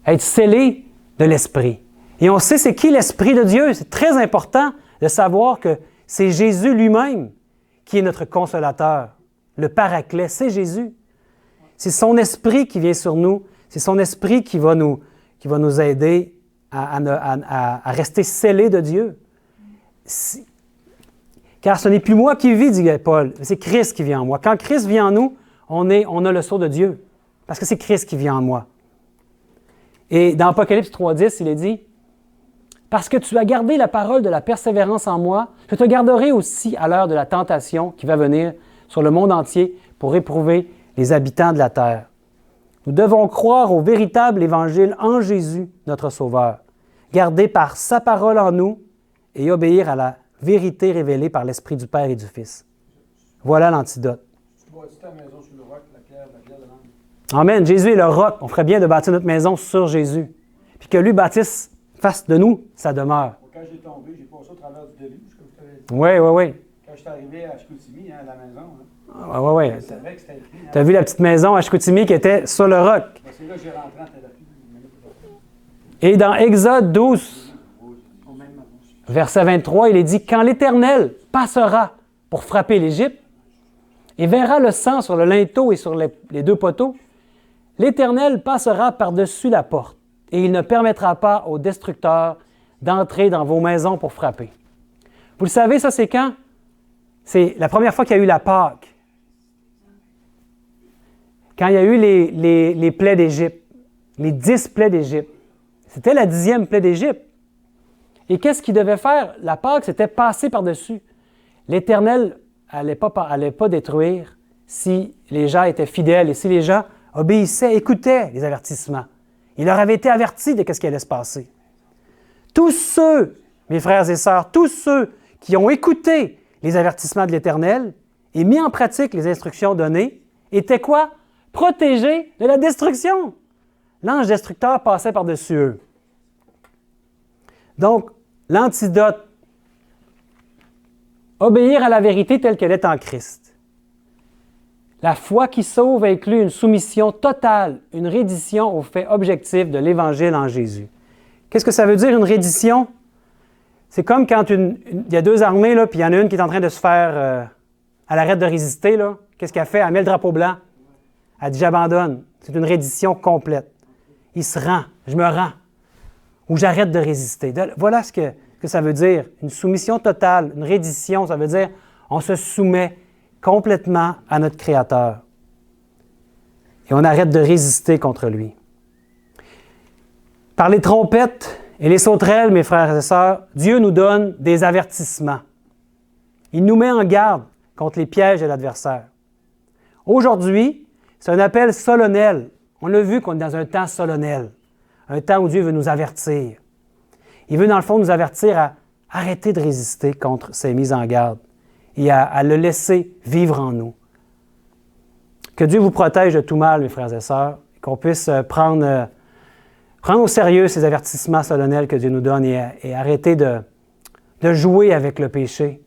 Être scellé de l'Esprit. Et on sait c'est qui l'Esprit de Dieu. C'est très important de savoir que c'est Jésus lui-même qui est notre consolateur. Le Paraclet, c'est Jésus. C'est son Esprit qui vient sur nous. C'est son Esprit qui va nous aider à rester scellés de Dieu. Car ce n'est plus moi qui vis, dit Paul, c'est Christ qui vit en moi. Quand Christ vit en nous, on a le sceau de Dieu, parce que c'est Christ qui vit en moi. Et dans Apocalypse 3.10, il est dit, « Parce que tu as gardé la parole de la persévérance en moi, je te garderai aussi à l'heure de la tentation qui va venir sur le monde entier pour éprouver les habitants de la terre. » Nous devons croire au véritable Évangile en Jésus, notre Sauveur, garder par sa parole en nous et obéir à la vérité révélée par l'Esprit du Père et du Fils. Voilà l'antidote. Tu bâtis ta maison sur le roc, la pierre de l'âme. Amen. Jésus est le roc. On ferait bien de bâtir notre maison sur Jésus. Puis que lui bâtisse face de nous sa demeure. Quand j'ai tombé, j'ai passé au travers du déluge, comme je t'avais dit. Oui, oui, oui. Quand je suis arrivé à Chicoutimi, à la maison, Oui, oui. je savais que c'était écrit. Tu as vu la petite maison à Chicoutimi qui était sur le roc. C'est là que j'ai rentré en thérapie. Et dans Exode 12, verset 23, il est dit « Quand l'Éternel passera pour frapper l'Égypte et verra le sang sur le linteau et sur les deux poteaux, l'Éternel passera par-dessus la porte et il ne permettra pas aux destructeurs d'entrer dans vos maisons pour frapper. » Vous le savez, ça c'est quand? C'est la première fois qu'il y a eu la Pâque. Quand il y a eu les plaies d'Égypte, les 10 plaies d'Égypte. C'était la 10e plaie d'Égypte. Et qu'est-ce qu'il devait faire? La Pâque, c'était passer par-dessus. L'Éternel n'allait pas détruire si les gens étaient fidèles et si les gens obéissaient, écoutaient les avertissements. Il leur avait été averti de ce qui allait se passer. Tous ceux, mes frères et sœurs, tous ceux qui ont écouté les avertissements de l'Éternel et mis en pratique les instructions données, étaient quoi? Protégés de la destruction. L'ange destructeur passait par-dessus eux. Donc, l'antidote, obéir à la vérité telle qu'elle est en Christ. La foi qui sauve inclut une soumission totale, une reddition aux faits objectifs de l'Évangile en Jésus. Qu'est-ce que ça veut dire, une reddition? C'est comme quand il y a deux armées, là, puis il y en a une qui est en train de se faire... elle arrête de résister, là. Qu'est-ce qu'elle fait? Elle met le drapeau blanc. Elle dit « J'abandonne ». C'est une reddition complète. Il se rend. Je me rends. Ou j'arrête de résister. Voilà ce que ça veut dire. Une soumission totale, une reddition, ça veut dire on se soumet complètement à notre Créateur. Et on arrête de résister contre lui. Par les trompettes et les sauterelles, mes frères et sœurs, Dieu nous donne des avertissements. Il nous met en garde contre les pièges de l'adversaire. Aujourd'hui, c'est un appel solennel. On a vu qu'on est dans un temps solennel, un temps où Dieu veut nous avertir. Il veut, dans le fond, nous avertir à arrêter de résister contre ces mises en garde et à le laisser vivre en nous. Que Dieu vous protège de tout mal, mes frères et sœurs, et qu'on puisse prendre au sérieux ces avertissements solennels que Dieu nous donne et arrêter de jouer avec le péché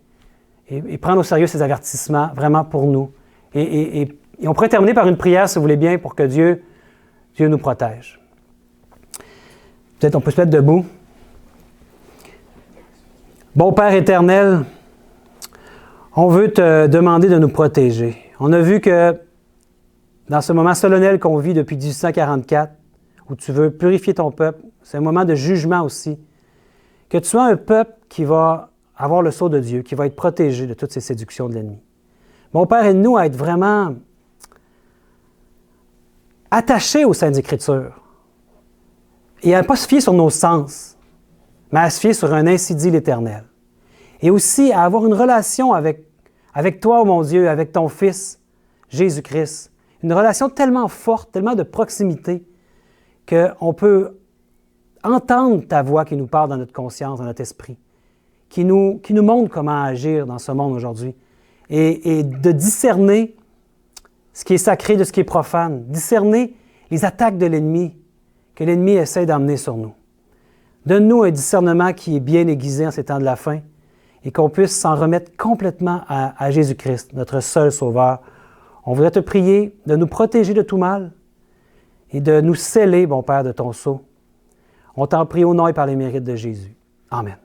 et prendre au sérieux ces avertissements vraiment pour nous. Et on pourrait terminer par une prière, si vous voulez bien, pour que Dieu nous protège. Peut-être on peut se mettre debout. Bon Père éternel, on veut te demander de nous protéger. On a vu que dans ce moment solennel qu'on vit depuis 1844, où tu veux purifier ton peuple, c'est un moment de jugement aussi, que tu sois un peuple qui va avoir le sceau de Dieu, qui va être protégé de toutes ces séductions de l'ennemi. Mon Père, aide-nous à être vraiment attachés aux Saintes Écritures, Et à ne pas se fier sur nos sens, mais à se fier sur un ainsi dit l'Éternel. Et aussi à avoir une relation avec toi, oh mon Dieu, avec ton Fils, Jésus-Christ. Une relation tellement forte, tellement de proximité, qu'on peut entendre ta voix qui nous parle dans notre conscience, dans notre esprit, qui nous montre comment agir dans ce monde aujourd'hui. Et de discerner ce qui est sacré de ce qui est profane, discerner les attaques de l'ennemi que l'ennemi essaie d'emmener sur nous. Donne-nous un discernement qui est bien aiguisé en ces temps de la fin et qu'on puisse s'en remettre complètement à Jésus-Christ, notre seul Sauveur. On voudrait te prier de nous protéger de tout mal et de nous sceller, bon Père, de ton sceau. On t'en prie au nom et par les mérites de Jésus. Amen.